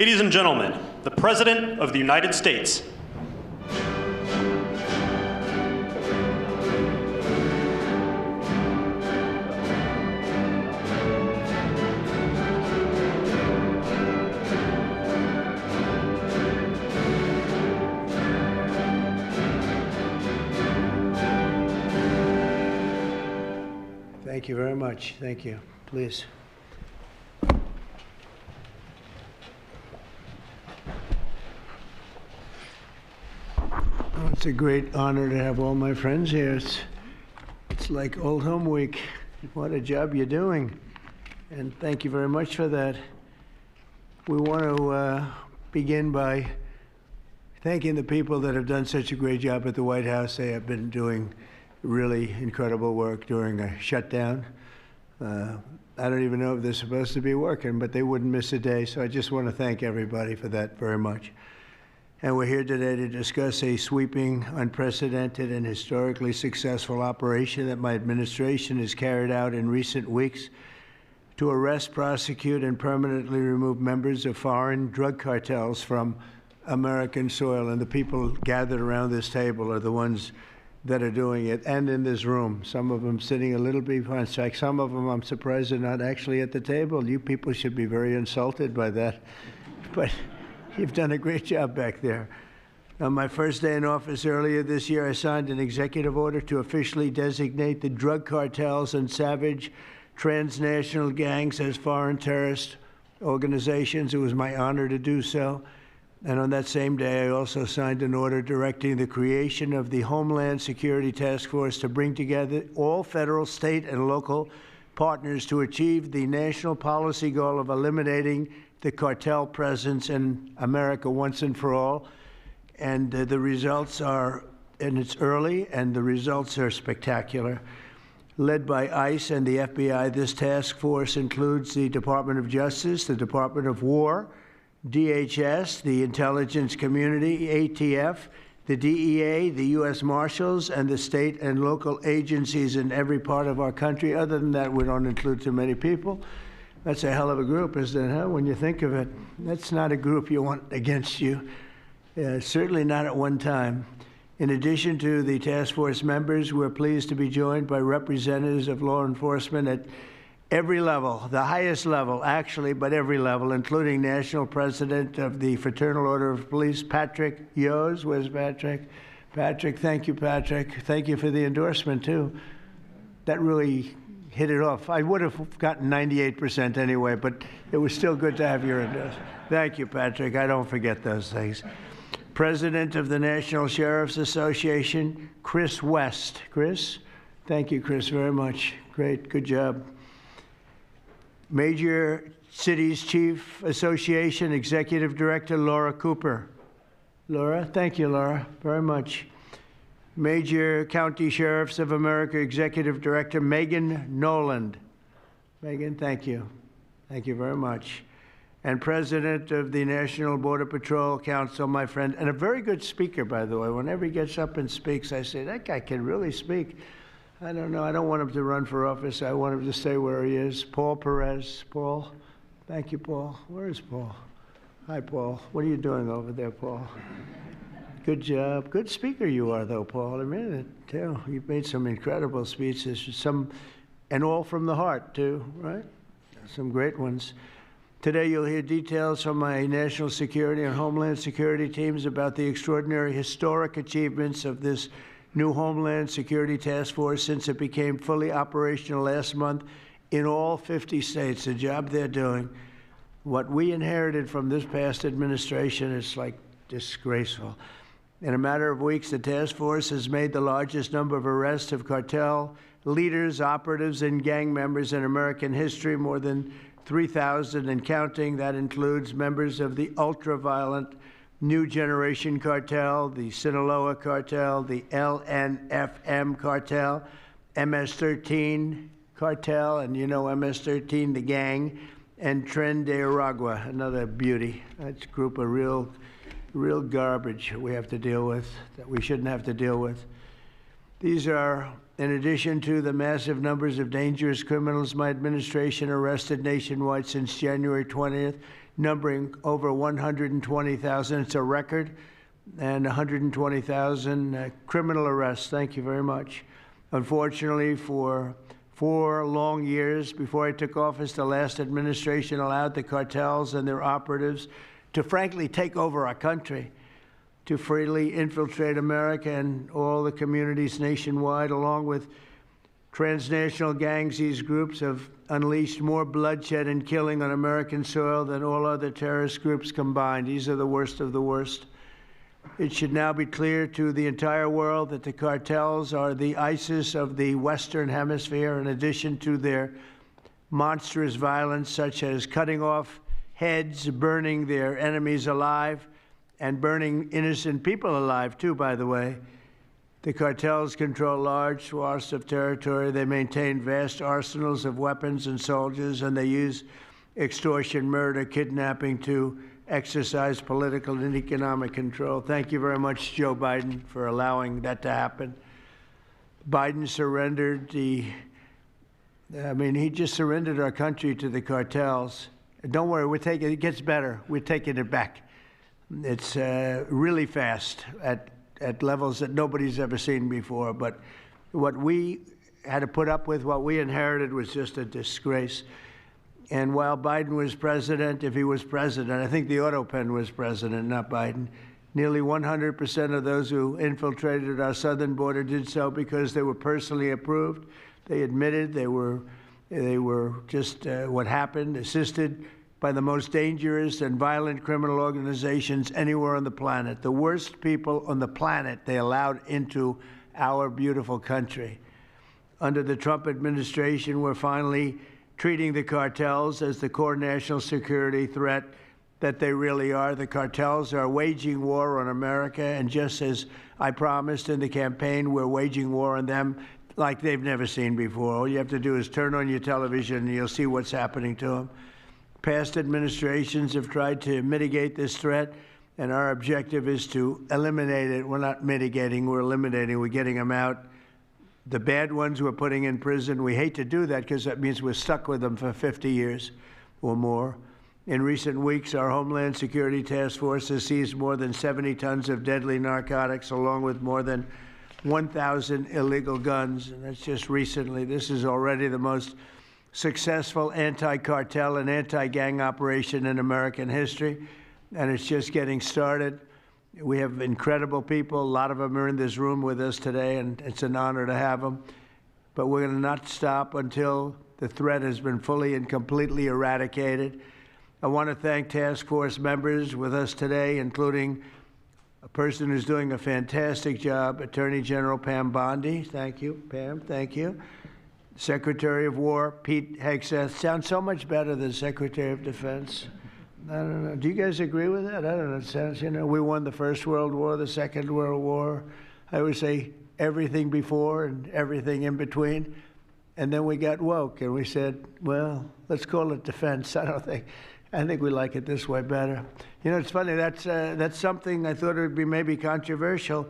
Ladies and gentlemen, the President of the United States. Thank you very much. Thank you. Please. Oh, it's a great honor to have all my friends here. It's like Old Home Week. What a job you're doing. And thank you very much for that. We want to begin by thanking the people that have done such a great job at the White House. They have been doing really incredible work during a shutdown. I don't even know if they're supposed to be working, but they wouldn't miss a day. So I just want to thank everybody for that very much. And we're here today to discuss a sweeping, unprecedented, and historically successful operation that my administration has carried out in recent weeks to arrest, prosecute, and permanently remove members of foreign drug cartels from American soil. And the people gathered around this table are the ones that are doing it, and in this room. Some of them sitting a little behind. Some of them, I'm surprised, are not actually at the table. You people should be very insulted by that. But you've done a great job back there. On my first day in office earlier this year, I signed an executive order to officially designate the drug cartels and savage transnational gangs as foreign terrorist organizations. It was my honor to do so. And on that same day, I also signed an order directing the creation of the Homeland Security Task Force to bring together all federal, state, and local partners to achieve the national policy goal of eliminating the cartel presence in America once and for all. And the results are, and it's early, and the results are spectacular. Led by ICE and the FBI, this task force includes the Department of Justice, the Department of War, DHS, the intelligence community, ATF, the DEA, the U.S. Marshals, and the state and local agencies in every part of our country. Other than that, we don't include too many people. That's a hell of a group, isn't it, huh? When you think of it. That's not a group you want against you. Certainly not at one time. In addition to the task force members, we're pleased to be joined by representatives of law enforcement at every level, the highest level, actually, but every level, including National President of the Fraternal Order of Police, Patrick Yos. Where's Patrick? Patrick, thank you, Patrick. Thank you for the endorsement, too. That really hit it off. I would have gotten 98% anyway, but it was still good to have your endorsement. Thank you, Patrick. I don't forget those things. President of the National Sheriff's Association, Chris West. Chris? Thank you, Chris, very much. Great, good job. Major Cities Chief Association Executive Director Laura Cooper. Laura, thank you, Laura, very much. Major County Sheriffs of America Executive Director Megan Noland. Megan, thank you. Thank you very much. And President of the National Border Patrol Council, my friend, and a very good speaker, by the way. Whenever he gets up and speaks, I say, that guy can really speak. I don't know. I don't want him to run for office. I want him to stay where he is. Paul Perez. Paul. Thank you, Paul. Where is Paul? Hi, Paul. What are you doing over there, Paul? Good job. Good speaker you are, though, Paul. I mean it, too. You've made some incredible speeches, and all from the heart, too, right? Some great ones. Today, you'll hear details from my national security and homeland security teams about the extraordinary historic achievements of this new Homeland Security Task Force since it became fully operational last month in all 50 states. The job they're doing. What we inherited from this past administration is like disgraceful. In a matter of weeks, the task force has made the largest number of arrests of cartel leaders, operatives, and gang members in American history, more than 3,000 and counting. That includes members of the ultra-violent New Generation Cartel, the Sinaloa Cartel, the LNFM Cartel, MS-13 Cartel, and you know MS-13, the gang, and Tren de Aragua, another beauty. That's a group of real garbage we have to deal with, that we shouldn't have to deal with. These are, in addition to the massive numbers of dangerous criminals my administration arrested nationwide since January 20th, numbering over 120,000. It's a record, and 120,000 criminal arrests. Thank you very much. Unfortunately, for 4 long years before I took office, the last administration allowed the cartels and their operatives to frankly take over our country, to freely infiltrate America and all the communities nationwide. Along with transnational gangs, these groups have unleashed more bloodshed and killing on American soil than all other terrorist groups combined. These are the worst of the worst. It should now be clear to the entire world that the cartels are the ISIS of the Western Hemisphere, in addition to their monstrous violence, such as cutting off heads, burning their enemies alive, and burning innocent people alive, too, by the way. The cartels control large swaths of territory. They maintain vast arsenals of weapons and soldiers, and they use extortion, murder, kidnapping to exercise political and economic control. Thank you very much, Joe Biden, for allowing that to happen. Biden surrendered he just surrendered our country to the cartels. Don't worry, it gets better. We're taking it back. It's really fast at levels that nobody's ever seen before. But what we had to put up with, what we inherited, was just a disgrace. And while Biden was president, if he was president, I think the Autopen was president, not Biden, nearly 100% of those who infiltrated our southern border did so because they were personally approved. They admitted they were just what happened, assisted by the most dangerous and violent criminal organizations anywhere on the planet. The worst people on the planet they allowed into our beautiful country. Under the Trump administration, we're finally treating the cartels as the core national security threat that they really are. The cartels are waging war on America, and just as I promised in the campaign, we're waging war on them like they've never seen before. All you have to do is turn on your television and you'll see what's happening to them. Past administrations have tried to mitigate this threat, and our objective is to eliminate it. We're not mitigating, we're eliminating. We're getting them out. The bad ones we're putting in prison. We hate to do that because that means we're stuck with them for 50 years or more. In recent weeks, our Homeland Security Task Force has seized more than 70 tons of deadly narcotics, along with more than 1,000 illegal guns. And that's just recently. This is already the most successful anti-cartel and anti-gang operation in American history, and it's just getting started. We have incredible people. A lot of them are in this room with us today, and it's an honor to have them. But we're going to not stop until the threat has been fully and completely eradicated. I want to thank task force members with us today, including a person who's doing a fantastic job, Attorney General Pam Bondi. Thank you, Pam. Thank you. Secretary of War Pete Hegseth. Sounds so much better than Secretary of Defense. I don't know. Do you guys agree with that? I don't know. It sounds, we won the First World War, the Second World War. I would say everything before and everything in between. And then we got woke and we said, well, let's call it defense. I think we like it this way better. It's funny. That's something I thought it would be maybe controversial.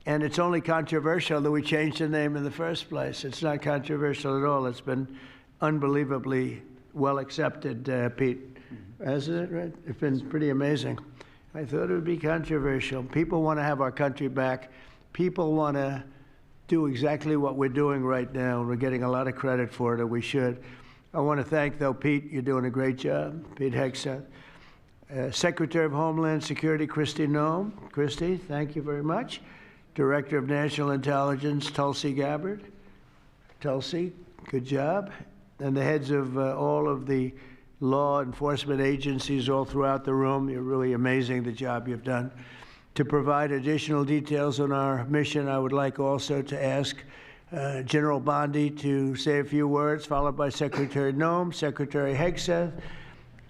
And it's only controversial that we changed the name in the first place. It's not controversial at all. It's been unbelievably well accepted, Pete. Hasn't it, right? It's been pretty amazing. I thought it would be controversial. People want to have our country back. People want to do exactly what we're doing right now. We're getting a lot of credit for it, and we should. I want to thank, though, Pete. You're doing a great job. Pete Hegseth. Secretary of Homeland Security, Kristi Noem. Kristi, thank you very much. Director of National Intelligence, Tulsi Gabbard. Tulsi, good job. And the heads of all of the law enforcement agencies all throughout the room. You're really amazing, the job you've done. To provide additional details on our mission, I would like also to ask General Bondi to say a few words, followed by Secretary Noem, Secretary Hegseth,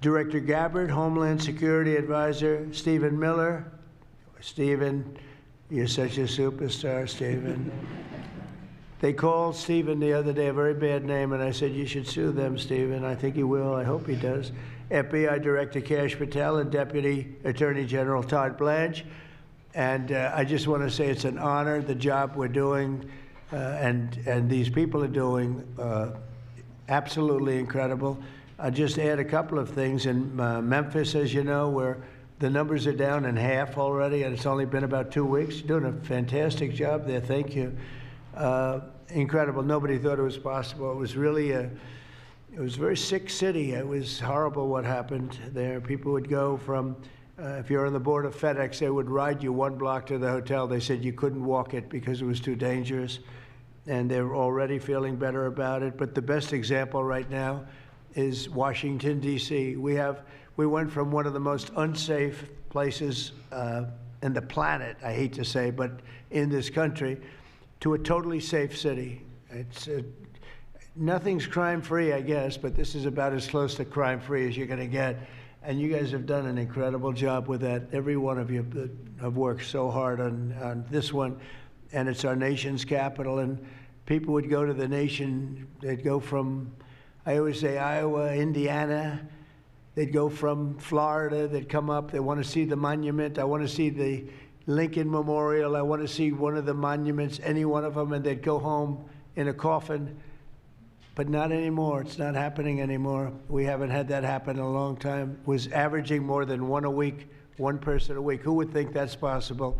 Director Gabbard, Homeland Security Advisor Stephen Miller. Stephen, you're such a superstar, Stephen. They called Stephen the other day a very bad name, and I said, you should sue them, Stephen. I think he will. I hope he does. FBI Director Kash Patel and Deputy Attorney General Todd Blanche. And I just want to say it's an honor, the job we're doing, and these people are doing absolutely incredible. I'll just add a couple of things. In Memphis, as you know, where the numbers are down in half already, and it's only been about 2 weeks. You're doing a fantastic job there. Thank you. Incredible. Nobody thought it was possible. It was really it was a very sick city. It was horrible what happened there. People would go from, if you're on the board of FedEx, they would ride you 1 block to the hotel. They said you couldn't walk it because it was too dangerous. And they're already feeling better about it. But the best example right now is Washington, D.C. We went from one of the most unsafe places in the planet, I hate to say, but in this country, to a totally safe city. It's nothing's crime-free, I guess, but this is about as close to crime-free as you're going to get. And you guys have done an incredible job with that. Every one of you have worked so hard on this one, and it's our nation's capital. And people would go to the nation. They'd go from, I always say, Iowa, Indiana. They'd go from Florida. They'd come up. They want to see the monument. I want to see the Lincoln Memorial. I want to see one of the monuments, any one of them, and they'd go home in a coffin. But not anymore. It's not happening anymore. We haven't had that happen in a long time. It was averaging more than one a week, one person a week. Who would think that's possible?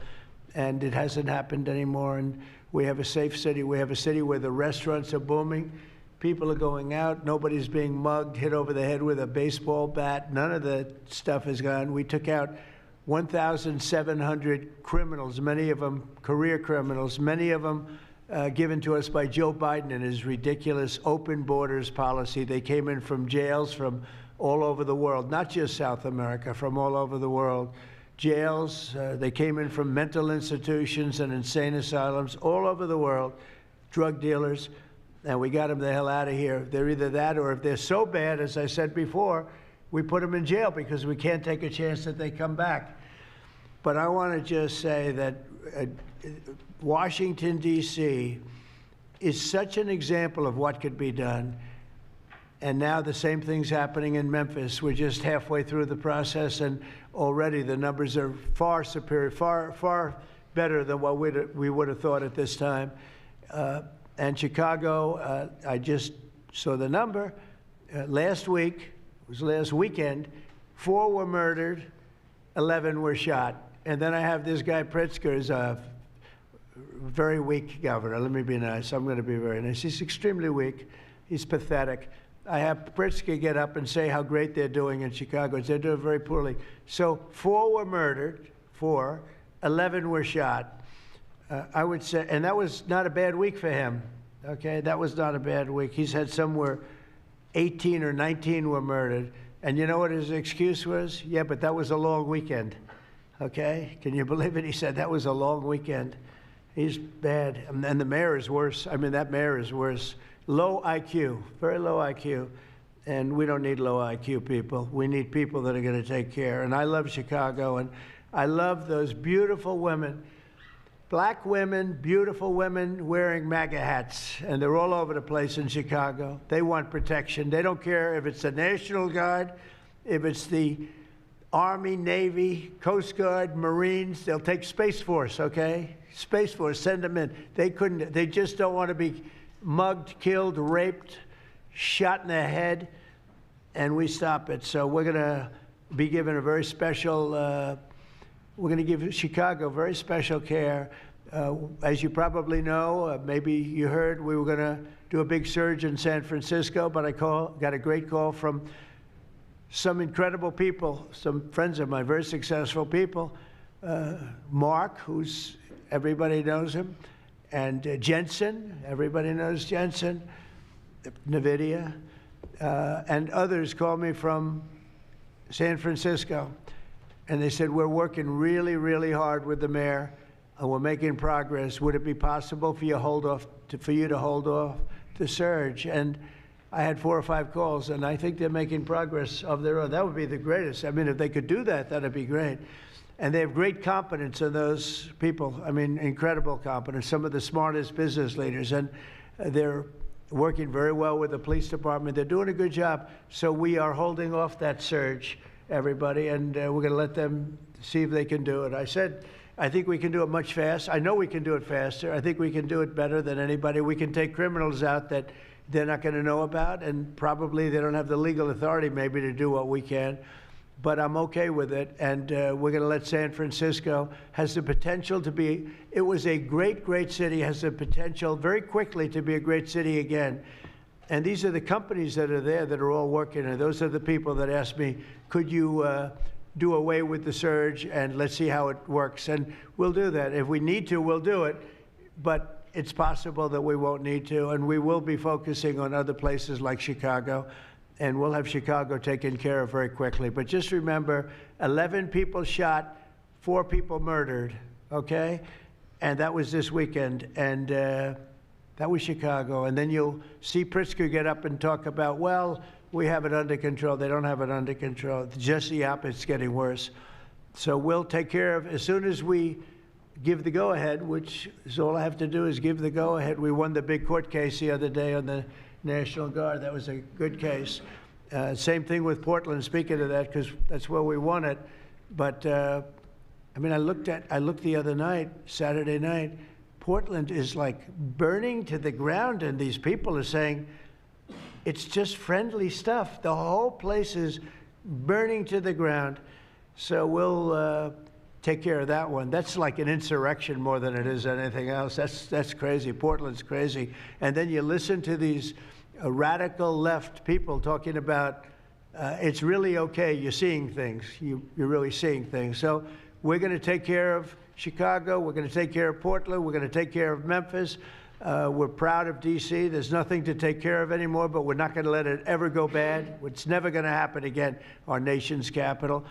And it hasn't happened anymore. And we have a safe city. We have a city where the restaurants are booming. People are going out. Nobody's being mugged, hit over the head with a baseball bat. None of the stuff is gone. We took out 1,700 criminals, many of them career criminals, many of them given to us by Joe Biden and his ridiculous open borders policy. They came in from jails from all over the world, not just South America, from all over the world. Jails, they came in from mental institutions and insane asylums all over the world, drug dealers, and we got them the hell out of here. They're either that, or if they're so bad, as I said before, we put them in jail because we can't take a chance that they come back. But I want to just say that Washington, D.C. is such an example of what could be done. And now the same thing's happening in Memphis. We're just halfway through the process, and already the numbers are far superior, far better than what we would have thought at this time. And Chicago, I just saw the number. Last week, it was last weekend, 4 were murdered, 11 were shot. And then I have this guy Pritzker, who's a very weak governor. Let me be nice. I'm going to be very nice. He's extremely weak. He's pathetic. I have Pritzker get up and say how great they're doing in Chicago. They're doing very poorly. So 4 were murdered, 4, 11 were shot. I would say, and that was not a bad week for him. Okay, that was not a bad week. He's had somewhere 18 or 19 were murdered. And you know what his excuse was? Yeah, but that was a long weekend. Okay, can you believe it? He said that was a long weekend. He's bad. And the mayor is worse. I mean, that mayor is worse. Low IQ, very low IQ. And we don't need low IQ people. We need people that are going to take care. And I love Chicago, and I love those beautiful women, black women, beautiful women wearing MAGA hats. And they're all over the place in Chicago. They want protection. They don't care if it's the National Guard, if it's the Army, Navy, Coast Guard, Marines. They'll take Space Force, okay? Space Force, send them in. They just don't want to be mugged, killed, raped, shot in the head, and we stop it. So we're going to be given a very special, we're going to give Chicago very special care. As you probably know, maybe you heard, we were going to do a big surge in San Francisco, but I got a great call from some incredible people, some friends of mine, very successful people. Mark, who's, everybody knows him, and Jensen, everybody knows Jensen, NVIDIA, and others called me from San Francisco. And they said, we're working really, really hard with the mayor, and we're making progress. Would it be possible for you to hold off the surge? And I had 4 or 5 calls, and I think they're making progress of their own. That would be the greatest. I mean, if they could do that, that'd be great. And they have great competence in those people. I mean, incredible competence, some of the smartest business leaders. And they're working very well with the police department. They're doing a good job. So we are holding off that surge, everybody, and we're going to let them see if they can do it. I said, I think we can do it much faster. I know we can do it faster. I think we can do it better than anybody. We can take criminals out that they're not going to know about, and probably they don't have the legal authority maybe to do what we can. But I'm okay with it, and we're going to let San Francisco, has the potential to be, it was a great, great city, has the potential very quickly to be a great city again. And these are the companies that are there that are all working, and those are the people that asked me, could you do away with the surge, and let's see how it works. And we'll do that. If we need to, we'll do it. But it's possible that we won't need to, and we will be focusing on other places like Chicago, and we'll have Chicago taken care of very quickly. But just remember, 11 people shot, 4 people murdered, okay? And that was this weekend, and that was Chicago. And then you'll see Pritzker get up and talk about, well, we have it under control. They don't have it under control. Just the opposite, it's getting worse. So we'll take care of, as soon as we give the go-ahead, which is all I have to do is give the go-ahead. We won the big court case the other day on the National Guard. That was a good case. Same thing with Portland, speaking of that, because that's where we won it. But, I mean, I looked the other night, Saturday night, Portland is like burning to the ground, and these people are saying, it's just friendly stuff. The whole place is burning to the ground. So we'll take care of that one. That's like an insurrection more than it is anything else. That's crazy. Portland's crazy. And then you listen to these radical left people talking about it's really okay. You're seeing things. You're really seeing things. So we're going to take care of Chicago. We're going to take care of Portland. We're going to take care of Memphis. We're proud of D.C. There's nothing to take care of anymore, but we're not going to let it ever go bad. It's never going to happen again, our nation's capital.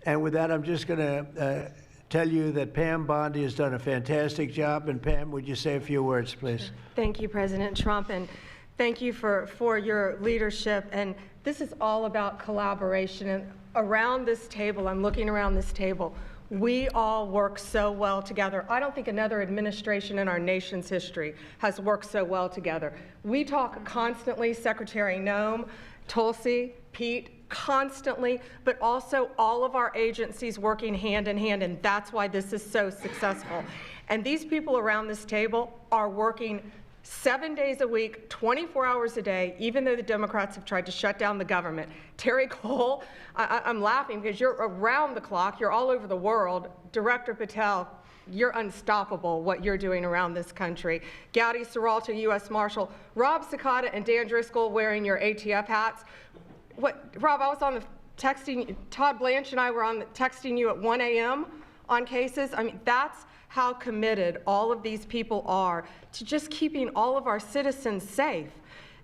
And with that, I'm just going to tell you that Pam Bondi has done a fantastic job. And Pam, would you say a few words, please? Thank you, President Trump, and thank you for your leadership. And this is all about collaboration. And around this table, I'm looking around this table, we all work so well together. I don't think another administration in our nation's history has worked so well together. We talk constantly, Secretary Noem, Tulsi, Pete, constantly, but also all of our agencies working hand in hand, and that's why this is so successful. And these people around this table are working 7 days a week, 24 hours a day, even though the Democrats have tried to shut down the government. Terry Cole, I'm laughing because you're around the clock, you're all over the world. Director Patel, you're unstoppable, what you're doing around this country. Gowdy Serralto, U.S. Marshal, Rob Sakata and Dan Driscoll wearing your ATF hats. Rob, I was on the texting, Todd Blanche and I were on the texting you at 1 a.m. on cases. I mean, that's how committed all of these people are to just keeping all of our citizens safe.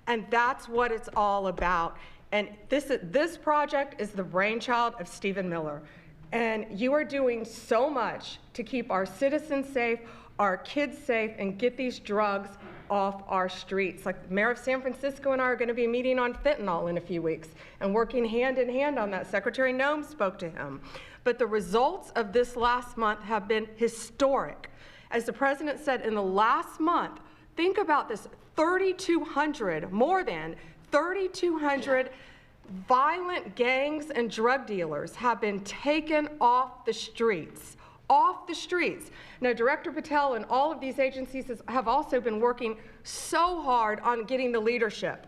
And that's what it's all about. And this project is the brainchild of Stephen Miller. And you are doing so much to keep our citizens safe, our kids safe, and get these drugs off our streets. Like the mayor of San Francisco and I are going to be meeting on fentanyl in a few weeks and working hand in hand on that. Secretary Noem spoke to him. But the results of this last month have been historic. As the president said, in the last month, think about this, 3,200, more than 3,200 violent gangs and drug dealers have been taken off the streets. Off the streets. Now, Director Patel and all of these agencies have also been working so hard on getting the leadership.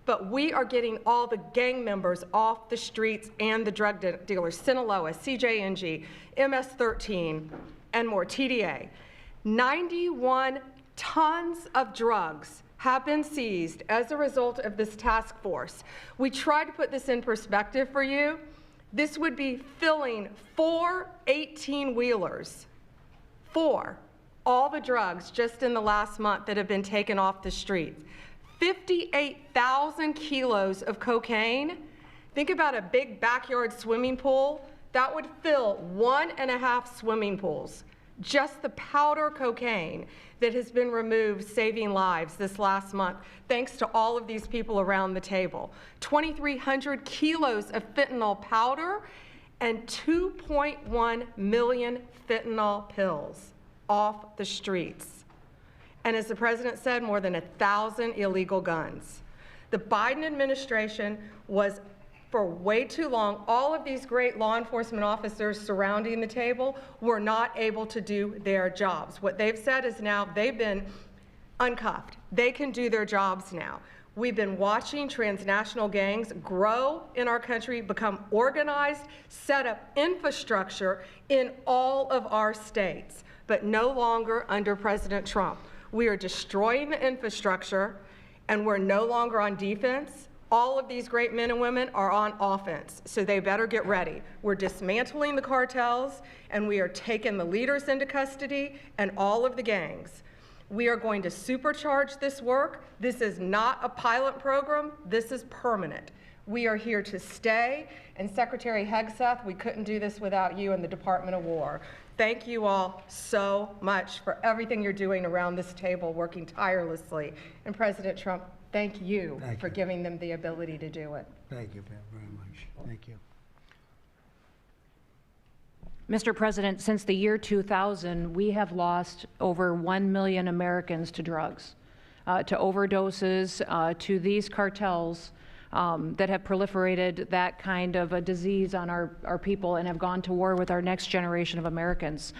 But we are getting all the gang members off the streets and the drug dealers, Sinaloa, CJNG, MS-13, and more, TDA. 91 tons of drugs have been seized as a result of this task force. We tried to put this in perspective for you. This would be filling 4 18-wheelers, all the drugs just in the last month that have been taken off the streets. 58,000 kilos of cocaine. Think about a big backyard swimming pool. That would fill 1.5 swimming pools. Just the powder cocaine that has been removed, saving lives this last month, thanks to all of these people around the table. 2,300 kilos of fentanyl powder and 2.1 million fentanyl pills off the streets. And as the president said, more than 1,000 illegal guns. The Biden administration was, for way too long, all of these great law enforcement officers surrounding the table were not able to do their jobs. What they've said is now they've been uncuffed. They can do their jobs now. We've been watching transnational gangs grow in our country, become organized, set up infrastructure in all of our states, but no longer under President Trump. We are destroying the infrastructure, and we're no longer on defense. All of these great men and women are on offense, so they better get ready. We're dismantling the cartels, and we are taking the leaders into custody and all of the gangs. We are going to supercharge this work. This is not a pilot program. This is permanent. We are here to stay. And Secretary Hegseth, we couldn't do this without you and the Department of War. Thank you all so much for everything you're doing around this table, working tirelessly. And President Trump, thank you for giving them the ability to do it. Thank you very much. Thank you. Mr. President, since the year 2000, we have lost over 1 million Americans to drugs, to overdoses, to these cartels that have proliferated that kind of a disease on our people and have gone to war with our next generation of Americans.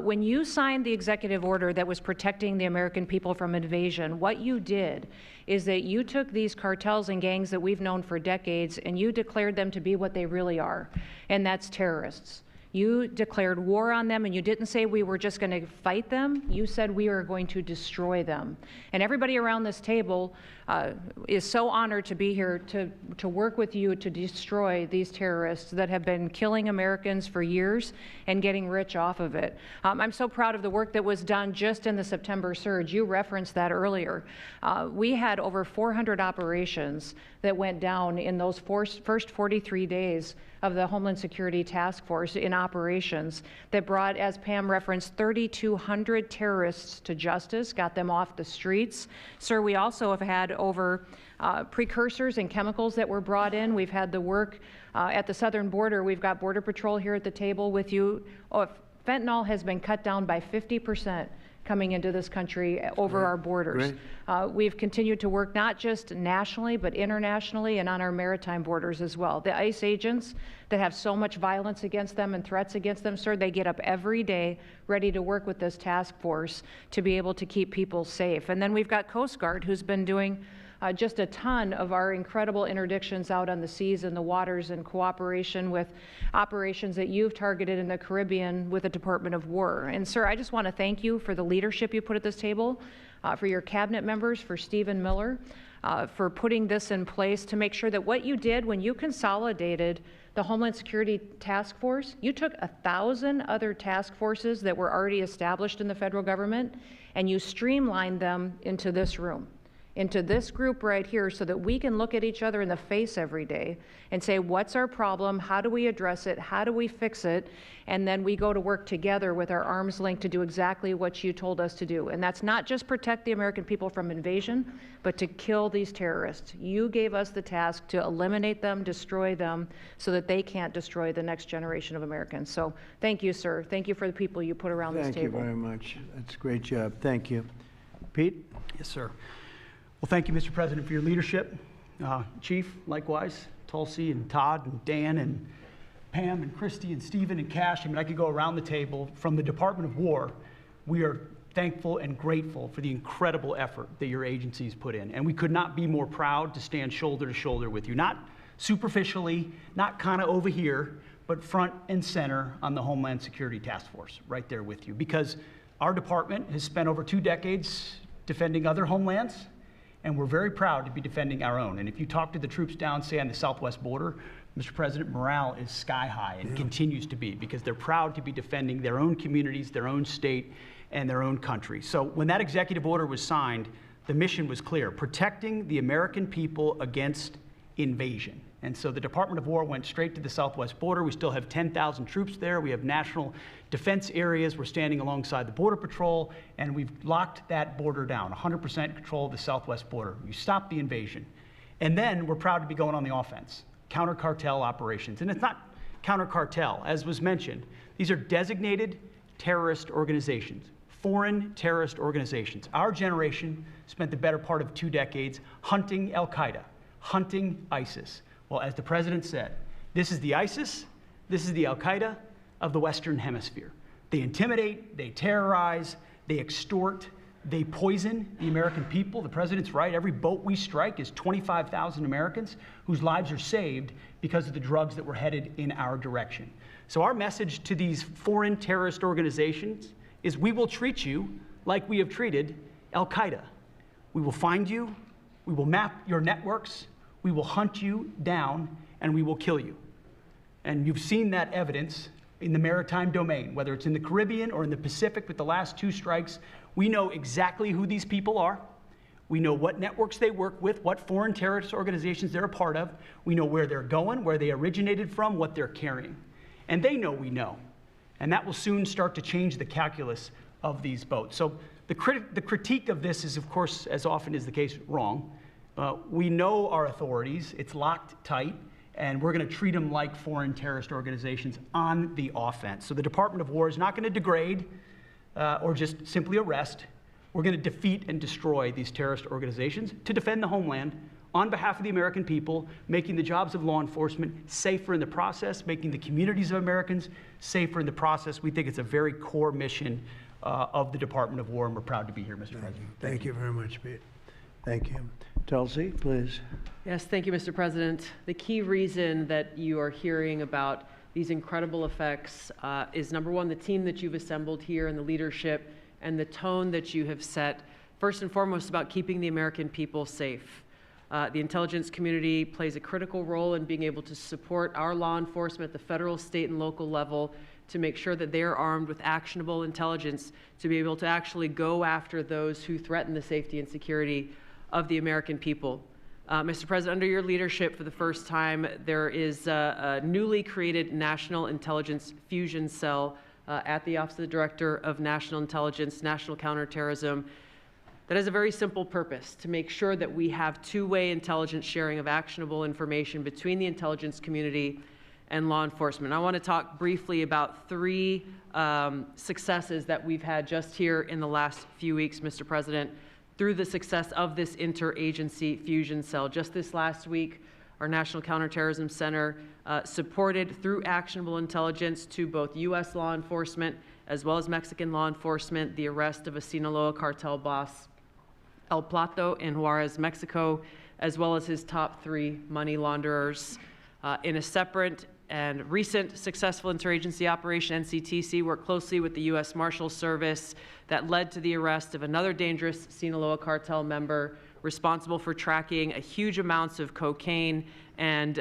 When you signed the executive order that was protecting the American people from invasion, what you did is that you took these cartels and gangs that we've known for decades and you declared them to be what they really are, and that's terrorists. You declared war on them, and you didn't say we were just going to fight them. You said we are going to destroy them. And everybody around this table is so honored to be here to work with you to destroy these terrorists that have been killing Americans for years and getting rich off of it. I'm so proud of the work that was done just in the September surge. You referenced that earlier. We had over 400 operations that went down in those first 43 days of the Homeland Security Task Force in operations that brought, as Pam referenced, 3,200 terrorists to justice, got them off the streets. Sir, we also have had over precursors and chemicals that were brought in. We've had the work at the southern border. We've got Border Patrol here at the table with you. Fentanyl has been cut down by 50% coming into this country over our borders. We've continued to work not just nationally, but internationally and on our maritime borders as well. The ICE agents that have so much violence against them and threats against them, sir, they get up every day ready to work with this task force to be able to keep people safe. And then we've got Coast Guard, who's been doing just a ton of our incredible interdictions out on the seas and the waters in cooperation with operations that you've targeted in the Caribbean with the Department of War. And sir, I just want to thank you for the leadership you put at this table, for your cabinet members, for Stephen Miller, for putting this in place to make sure that what you did when you consolidated the Homeland Security Task Force, you took 1,000 other task forces that were already established in the federal government and you streamlined them into this room, into this group right here, so that we can look at each other in the face every day and say, what's our problem? How do we address it? How do we fix it? And then we go to work together with our arms linked to do exactly what you told us to do. And that's not just protect the American people from invasion, but to kill these terrorists. You gave us the task to eliminate them, destroy them, so that they can't destroy the next generation of Americans. So thank you, sir. Thank you for the people you put around this table. Thank you very much. That's a great job. Thank you. Pete? Yes, sir. Well, thank you, Mr. President, for your leadership. Chief, likewise, Tulsi and Todd and Dan and Pam and Christy and Stephen and Cash. I mean, I could go around the table. From the Department of War, we are thankful and grateful for the incredible effort that your agencies put in. And we could not be more proud to stand shoulder to shoulder with you, not superficially, not kind of over here, but front and center on the Homeland Security Task Force, right there with you. Because our department has spent over 2 decades defending other homelands, and we're very proud to be defending our own. And if you talk to the troops down, say, on the southwest border, Mr. President, morale is sky high and continues to be, because they're proud to be defending their own communities, their own state, and their own country. So when that executive order was signed, the mission was clear: protecting the American people against invasion. And so the Department of War went straight to the southwest border. We still have 10,000 troops there. We have national defense areas. We're standing alongside the Border Patrol, and we've locked that border down, 100% control of the southwest border. You stopped the invasion. And then we're proud to be going on the offense, counter-cartel operations. And it's not counter-cartel, as was mentioned. These are designated terrorist organizations, foreign terrorist organizations. Our generation spent the better part of 2 decades hunting al-Qaeda, hunting ISIS. Well, as the president said, this is the ISIS, this is the al-Qaeda of the Western Hemisphere. They intimidate, they terrorize, they extort, They poison the American people. The president's right. Every boat we strike is 25,000 Americans whose lives are saved because of the drugs that were headed in our direction. So our message to these foreign terrorist organizations is we will treat you like we have treated Al-Qaeda. We will find you, we will map your networks, we will hunt you down, and we will kill you. And you've seen that evidence in the maritime domain, whether it's in the Caribbean or in the Pacific with the last 2 strikes. We know exactly who these people are. We know what networks they work with, what foreign terrorist organizations they're a part of. We know where they're going, where they originated from, what they're carrying. And they know we know. And that will soon start to change the calculus of these boats. So the critique of this is, of course, as often is the case, wrong. We know our authorities. It's locked tight. And we're going to treat them like foreign terrorist organizations on the offense. So the Department of War is not going to degrade or just simply arrest. We're going to defeat and destroy these terrorist organizations to defend the homeland on behalf of the American people, making the jobs of law enforcement safer in the process, making the communities of Americans safer in the process. We think it's a very core mission of the Department of War, and we're proud to be here, Mr. President. Thank you very much, Pete. Thank you. Tulsi, please. Yes, thank you, Mr. President. The key reason that you are hearing about these incredible effects is, number one, the team that you've assembled here and the leadership and the tone that you have set, first and foremost, about keeping the American people safe. The intelligence community plays a critical role in being able to support our law enforcement at the federal, state, and local level to make sure that they are armed with actionable intelligence to be able to actually go after those who threaten the safety and security of the American people. Mr. President, under your leadership, for the first time, there is a newly created National Intelligence Fusion Cell at the Office of the Director of National Intelligence, National Counterterrorism, that has a very simple purpose: to make sure that we have two-way intelligence sharing of actionable information between the intelligence community and law enforcement. I want to talk briefly about 3 successes that we've had just here in the last few weeks, Mr. President, through the success of this interagency fusion cell. Just this last week, our National Counterterrorism Center supported, through actionable intelligence to both U.S. law enforcement as well as Mexican law enforcement, the arrest of a Sinaloa cartel boss, El Plato, in Juarez, Mexico, as well as his top 3 money launderers. In a separate and recent successful interagency operation, NCTC worked closely with the U.S. Marshals Service that led to the arrest of another dangerous Sinaloa cartel member responsible for tracking a huge amounts of cocaine and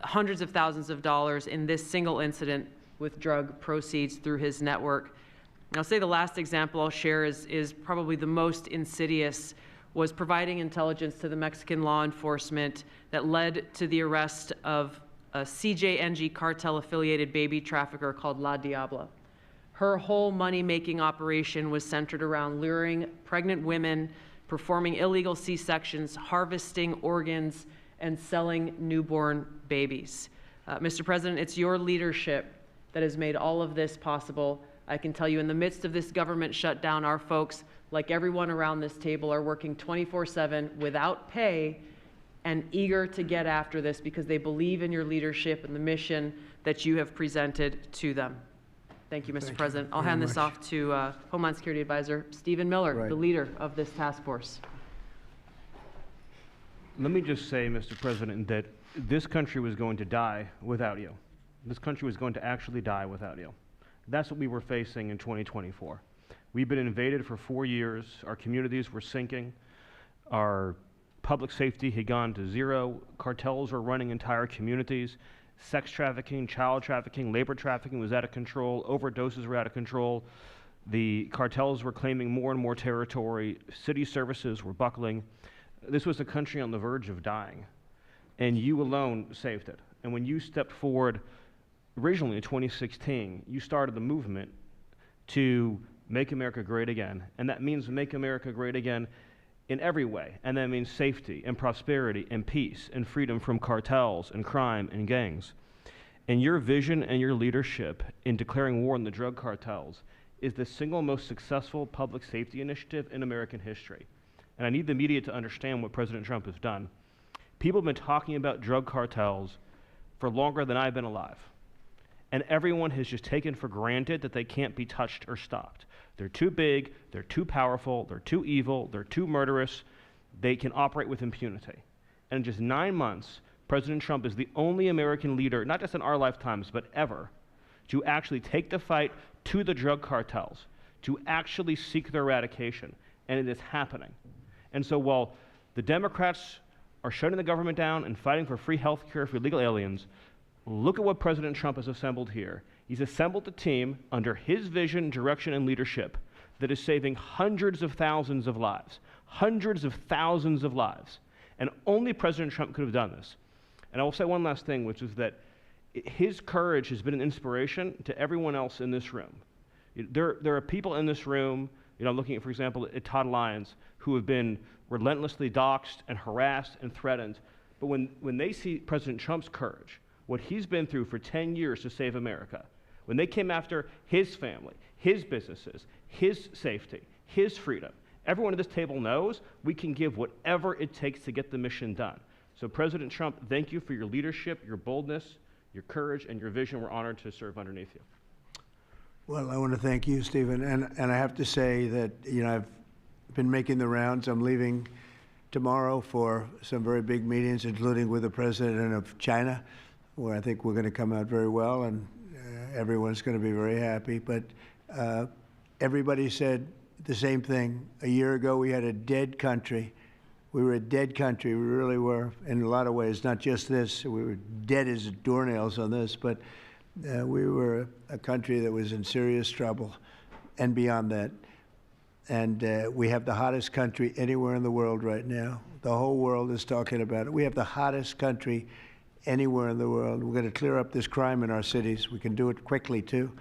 hundreds of thousands of dollars in this single incident with drug proceeds through his network. And I'll say the last example I'll share is probably the most insidious, was providing intelligence to the Mexican law enforcement that led to the arrest of a CJNG cartel-affiliated baby trafficker called La Diabla. Her whole money-making operation was centered around luring pregnant women, performing illegal C-sections, harvesting organs, and selling newborn babies. Mr. President, it's your leadership that has made all of this possible. I can tell you, in the midst of this government shutdown, our folks, like everyone around this table, are working 24/7 without pay and eager to get after this because they believe in your leadership and the mission that you have presented to them. Thank you, Mr. President. I'll hand this off to Homeland Security Advisor Stephen Miller, the leader of this task force. Let me just say, Mr. President, that this country was going to die without you. This country was going to actually die without you. That's what we were facing in 2024. We've been invaded for 4 years. Our communities were sinking. Our public safety had gone to zero. Cartels were running entire communities. Sex trafficking, child trafficking, labor trafficking was out of control. Overdoses were out of control. The cartels were claiming more and more territory. City services were buckling. This was a country on the verge of dying, and you alone saved it. And when you stepped forward originally in 2016, you started the movement to make America great again, and that means make America great again in every way, and that means safety and prosperity and peace and freedom from cartels and crime and gangs. And your vision and your leadership in declaring war on the drug cartels is the single most successful public safety initiative in American history. And I need the media to understand what President Trump has done. People have been talking about drug cartels for longer than I've been alive. And everyone has just taken for granted that they can't be touched or stopped. They're too big, they're too powerful, they're too evil, they're too murderous. They can operate with impunity. And in just 9 months, President Trump is the only American leader, not just in our lifetimes, but ever, to actually take the fight to the drug cartels, to actually seek their eradication. And it is happening. And so while the Democrats are shutting the government down and fighting for free health care for illegal aliens, look at what President Trump has assembled here. He's assembled a team under his vision, direction, and leadership that is saving hundreds of thousands of lives. Hundreds of thousands of lives. And only President Trump could have done this. And I will say one last thing, which is that his courage has been an inspiration to everyone else in this room. There are people in this room, looking at, for example, at Todd Lyons, who have been relentlessly doxxed and harassed and threatened. But when they see President Trump's courage, what he's been through for 10 years to save America, when they came after his family, his businesses, his safety, his freedom, everyone at this table knows we can give whatever it takes to get the mission done. So President Trump, thank you for your leadership, your boldness, your courage, and your vision. We're honored to serve underneath you. Well, I want to thank you, Stephen. And I have to say that, I've been making the rounds. I'm leaving tomorrow for some very big meetings, including with the president of China, where I think we're going to come out very well, and everyone's going to be very happy. But everybody said the same thing. A year ago, we had a dead country. We were a dead country. We really were, in a lot of ways, not just this. We were dead as doornails on this, but we were a country that was in serious trouble and beyond that. And we have the hottest country anywhere in the world right now. The whole world is talking about it. We have the hottest country anywhere in the world. We're going to clear up this crime in our cities. We can do it quickly, too.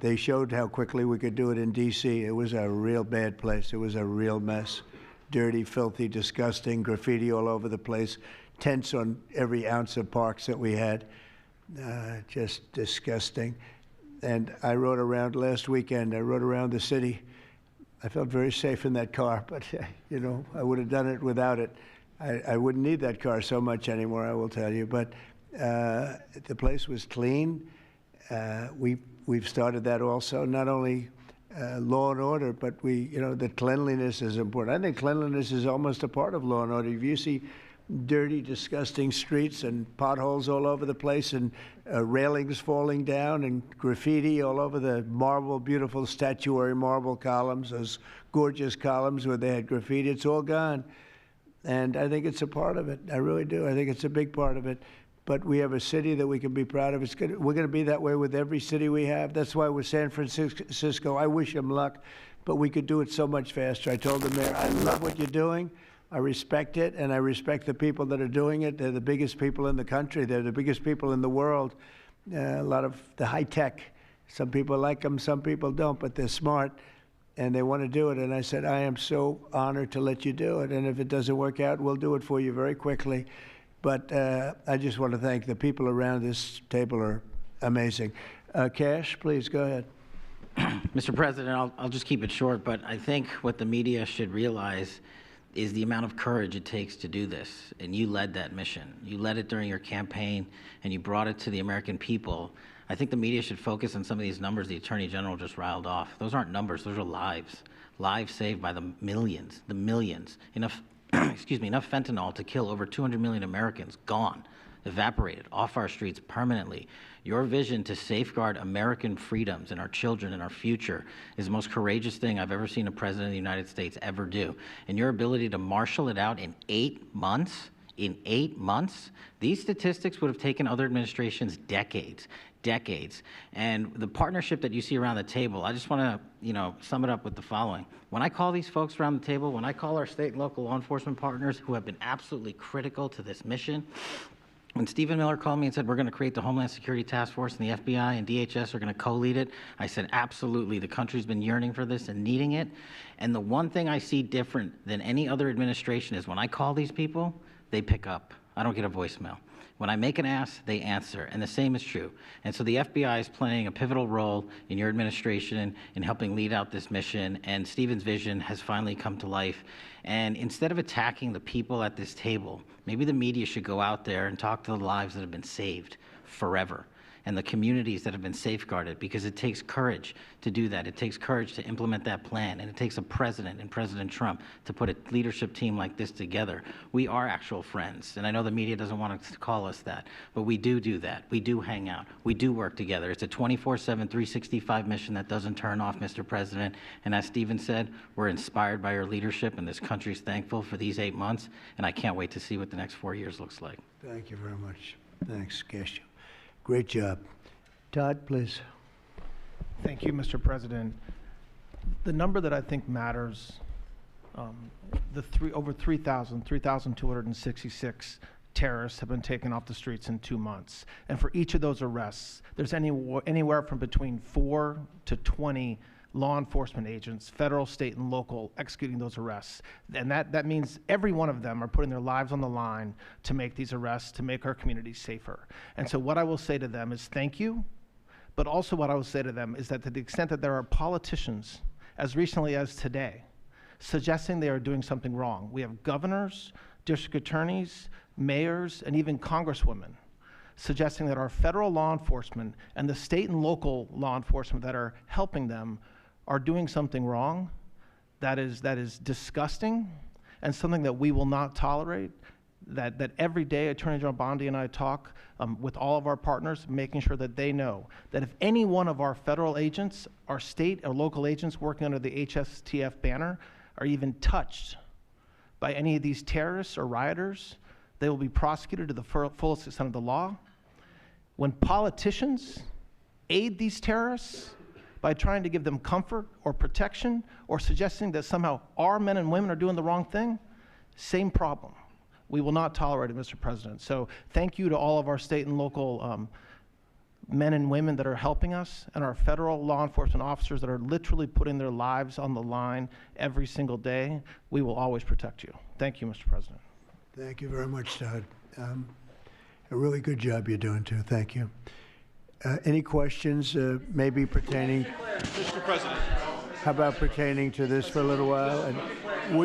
They showed how quickly we could do it in D.C. It was a real bad place. It was a real mess. Dirty, filthy, disgusting, graffiti all over the place, tents on every ounce of parks that we had. Just disgusting. And I rode around last weekend. I rode around the city. I felt very safe in that car, but, I would have done it without it. I wouldn't need that car so much anymore, I will tell you. But the place was clean. We've started that also, not only law and order, but the cleanliness is important. I think cleanliness is almost a part of law and order. If you see dirty, disgusting streets and potholes all over the place and railings falling down and graffiti all over the beautiful statuary marble columns, those gorgeous columns where they had graffiti, it's all gone. And I think it's a part of it. I really do. I think it's a big part of it. But we have a city that we can be proud of. We're going to be that way with every city we have. That's why with San Francisco, I wish them luck, but we could do it so much faster. I told the mayor, I love what you're doing. I respect it, and I respect the people that are doing it. They're the biggest people in the country. They're the biggest people in the world. A lot of the high tech. Some people like them, some people don't, but they're smart, and they want to do it. And I said, I am so honored to let you do it. And if it doesn't work out, we'll do it for you very quickly. But I just want to thank the people around this table are amazing. Cash, please go ahead. Mr. President, I'll just keep it short, but I think what the media should realize is the amount of courage it takes to do this. And you led that mission. You led it during your campaign, and you brought it to the American people. I think the media should focus on some of these numbers the Attorney General just riled off. Those aren't numbers, those are lives. Lives saved by the millions. Enough enough fentanyl to kill over 200 million Americans, gone, evaporated, off our streets permanently. Your vision to safeguard American freedoms and our children and our future is the most courageous thing I've ever seen a president of the United States ever do. And your ability to marshal it out in 8 months, these statistics would have taken other administrations decades. And the partnership that you see around the table, I just want to, sum it up with the following. When I call these folks around the table, when I call our state and local law enforcement partners who have been absolutely critical to this mission, when Stephen Miller called me and said, we're going to create the Homeland Security Task Force and the FBI and DHS are going to co-lead it, I said, absolutely. The country's been yearning for this and needing it. And the one thing I see different than any other administration is when I call these people, they pick up. I don't get a voicemail. When I make an ask, they answer, and the same is true. And so the FBI is playing a pivotal role in your administration in helping lead out this mission, and Stephen's vision has finally come to life. And instead of attacking the people at this table, maybe the media should go out there and talk to the lives that have been saved forever. and the communities that have been safeguarded, because it takes courage to do that. It takes courage to implement that plan, and it takes a president and President Trump to put a leadership team like this together. We are actual friends, and I know the media doesn't want to call us that, but we do that. We do hang out. We do work together. It's a 24/7, 365 mission that doesn't turn off, Mr. President. And as Stephen said, we're inspired by your leadership, and this country's thankful for these 8 months, and I can't wait to see what the next 4 years looks like. Thank you very much. Thanks, Cascio. Great job. Todd, please. Thank you, Mr. President. The number that I think matters, over 3,266 terrorists have been taken off the streets in 2 months. And for each of those arrests, there's anywhere from between 4 to 20 law enforcement agents, federal, state, and local, executing those arrests. And that means every one of them are putting their lives on the line to make these arrests, to make our communities safer. And so what I will say to them is thank you, but also what I will say to them is that to the extent that there are politicians, as recently as today, suggesting they are doing something wrong. We have governors, district attorneys, mayors, and even congresswomen suggesting that our federal law enforcement and the state and local law enforcement that are helping them are doing something wrong. That is disgusting and something that we will not tolerate. That every day Attorney General Bondi and I talk with all of our partners, making sure that they know that if any one of our federal agents, our state or local agents working under the HSTF banner are even touched by any of these terrorists or rioters, they will be prosecuted to the fullest extent of the law. When politicians aid these terrorists by trying to give them comfort or protection or suggesting that somehow our men and women are doing the wrong thing, same problem. We will not tolerate it, Mr. President. So thank you to all of our state and local men and women that are helping us, and our federal law enforcement officers that are literally putting their lives on the line every single day. We will always protect you. Thank you, Mr. President. Thank you very much, Todd. A really good job you're doing, too. Thank you. Any questions maybe pertaining? Mr. President. How about pertaining to this for a little while? And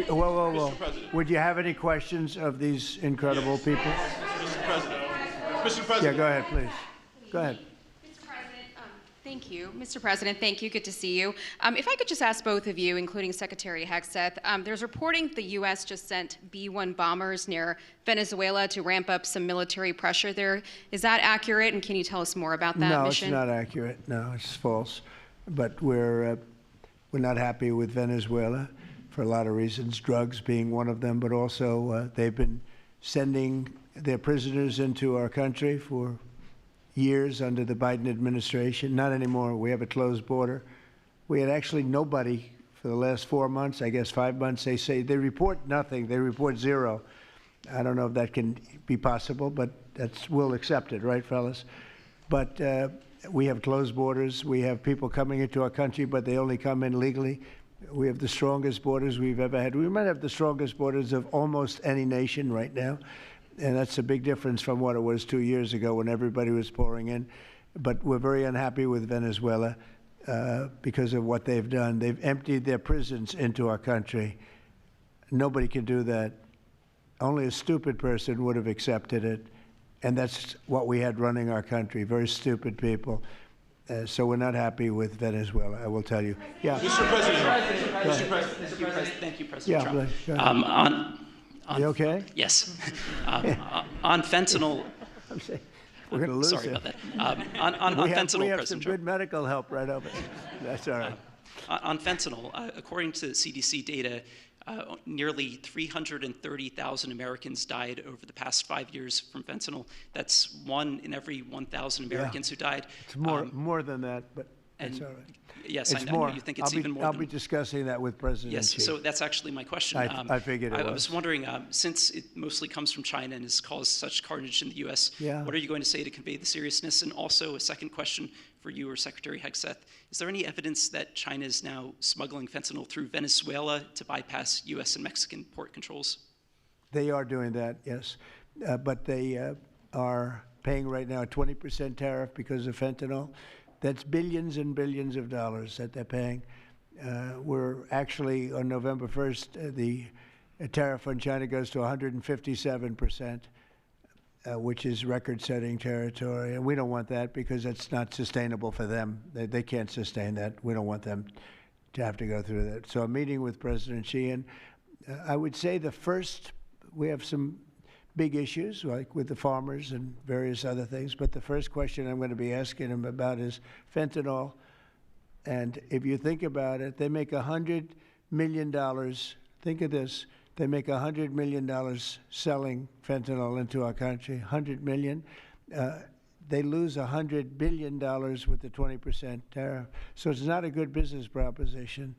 whoa. Would you have any questions of these incredible people? Mr. President. Mr. President. Yeah, go ahead, please. Go ahead. Mr. President, thank you. Mr. President, thank you. Good to see you. If I could just ask both of you, including Secretary Hegseth, there's reporting the U.S. just sent B-1 bombers near Venezuela to ramp up some military pressure there. Is that accurate, and can you tell us more about that mission? No, it's not accurate. No, it's false. But we're not happy with Venezuela for a lot of reasons, drugs being one of them, but also they've been sending their prisoners into our country for years under the Biden administration. Not anymore. We have a closed border. We had actually nobody for the last 4 months, I guess 5 months. They say they report nothing. They report zero. I don't know if that can be possible, but we'll accept it, right, fellas? But we have closed borders. We have people coming into our country, but they only come in legally. We have the strongest borders we've ever had. We might have the strongest borders of almost any nation right now. And that's a big difference from what it was 2 years ago when everybody was pouring in. But we're very unhappy with Venezuela because of what they've done. They've emptied their prisons into our country. Nobody can do that. Only a stupid person would have accepted it. And that's what we had running our country, very stupid people. So we're not happy with Venezuela, I will tell you. Yeah. Mr. President. Mr. President, thank you, President Trump. Yeah, you okay? Yes. On fentanyl. We're going to lose Sorry it. about that. On fentanyl, we have President some Trump. good medical help right over there. That's all right. On fentanyl, according to CDC data, nearly 330,000 Americans died over the past 5 years from fentanyl. That's 1 in every 1,000 Americans who died. It's more than that, but that's all right. Yes, It's I more. know you think it's even more. I'll be discussing that with President Yes, Xi. so that's actually my question. I figured it was. I was wondering, since it mostly comes from China and has caused such carnage in the U.S., what are you going to say to convey the seriousness? And also a second question for you or Secretary Hegseth. Is there any evidence that China is now smuggling fentanyl through Venezuela to bypass U.S. and Mexican port controls? They are doing that, yes. But they are paying right now a 20% tariff because of fentanyl. That's billions and billions of dollars that they're paying. We're actually, on November 1st, the tariff on China goes to 157%. which is record-setting territory. And we don't want that because it's not sustainable for them. They can't sustain that. We don't want them to have to go through that. So I'm meeting with President Xi, and I would say we have some big issues, like with the farmers and various other things, but the first question I'm going to be asking him about is fentanyl. And if you think about it, they make $100 million. Think of this. They make $100 million selling fentanyl into our country, $100 million. They lose $100 billion with the 20% tariff. So it's not a good business proposition.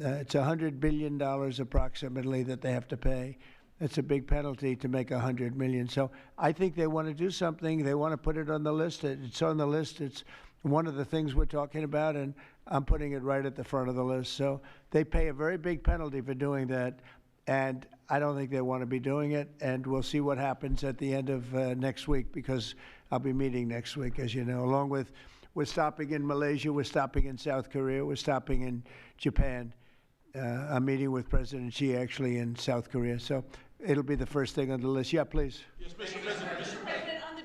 It's $100 billion approximately that they have to pay. That's a big penalty to make $100 million. So I think they want to do something. They want to put it on the list. It's on the list. It's one of the things we're talking about, and I'm putting it right at the front of the list. So they pay a very big penalty for doing that, and I don't think they want to be doing it. And we'll see what happens at the end of next week, because I'll be meeting next week, as you know, along with we're stopping in Malaysia, we're stopping in South Korea, we're stopping in Japan. I'm meeting with President Xi actually in South Korea. So it'll be the first thing on the list. Yeah, please. Yes, Mr. President. Mr. President, on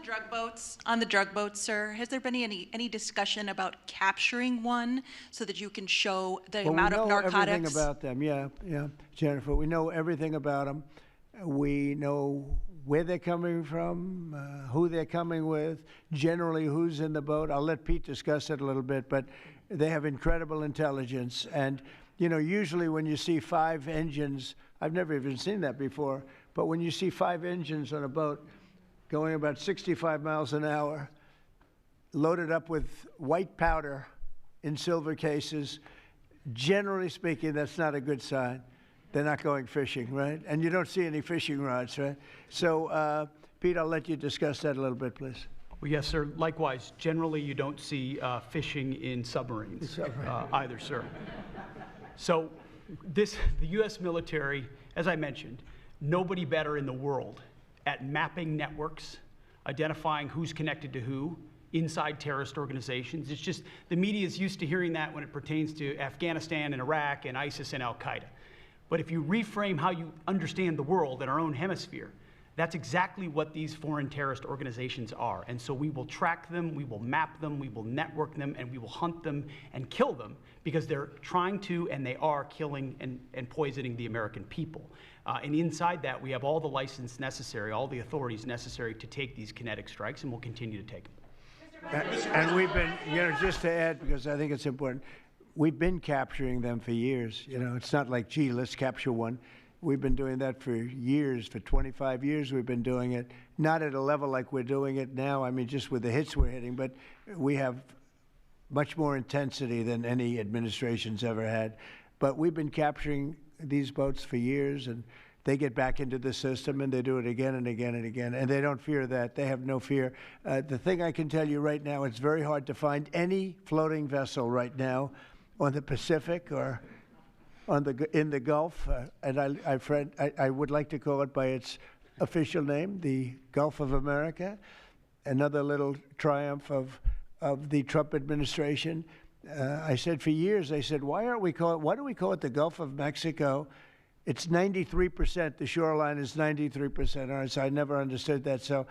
the drug boats, sir, has there been any discussion about capturing one so that you can show the amount of narcotics? We know everything about them. Yeah, Jennifer. We know everything about them. We know where they're coming from, who they're coming with, generally who's in the boat. I'll let Pete discuss it a little bit, but they have incredible intelligence. And you know, usually when you see 5 engines, I've never even seen that before, but when you see 5 engines on a boat going about 65 miles an hour, loaded up with white powder in silver cases, generally speaking, that's not a good sign. They're not going fishing, right? And you don't see any fishing rods, right? So, Pete, I'll let you discuss that a little bit, please. Well, yes, sir. Likewise, generally you don't see fishing in submarines either, sir. So the U.S. military, as I mentioned, nobody better in the world at mapping networks, identifying who's connected to who inside terrorist organizations. It's just the media is used to hearing that when it pertains to Afghanistan and Iraq and ISIS and Al-Qaeda. But if you reframe how you understand the world in our own hemisphere, that's exactly what these foreign terrorist organizations are. And so we will track them, we will map them, we will network them, and we will hunt them and kill them because they're trying to and they are killing and poisoning the American people. And inside that, we have all the license necessary, all the authorities necessary to take these kinetic strikes, and we'll continue to take them. And we've been, you know, just to add, because I think it's important, we've been capturing them for years. You know, it's not like, gee, let's capture one. We've been doing that for years, for 25 years we've been doing it. Not at a level like we're doing it now, I mean, just with the hits we're hitting, but we have much more intensity than any administration's ever had. But we've been capturing these boats for years, and they get back into the system, and they do it again and again and again, and they don't fear that. They have no fear. The thing I can tell you right now, it's very hard to find any floating vessel right now on the Pacific or in the Gulf, and I would like to call it by its official name, the Gulf of America. Another little triumph of the Trump administration. I said for years, I said, why do we call it the Gulf of Mexico? It's 93%, the shoreline is 93%, all right, so I never understood that. So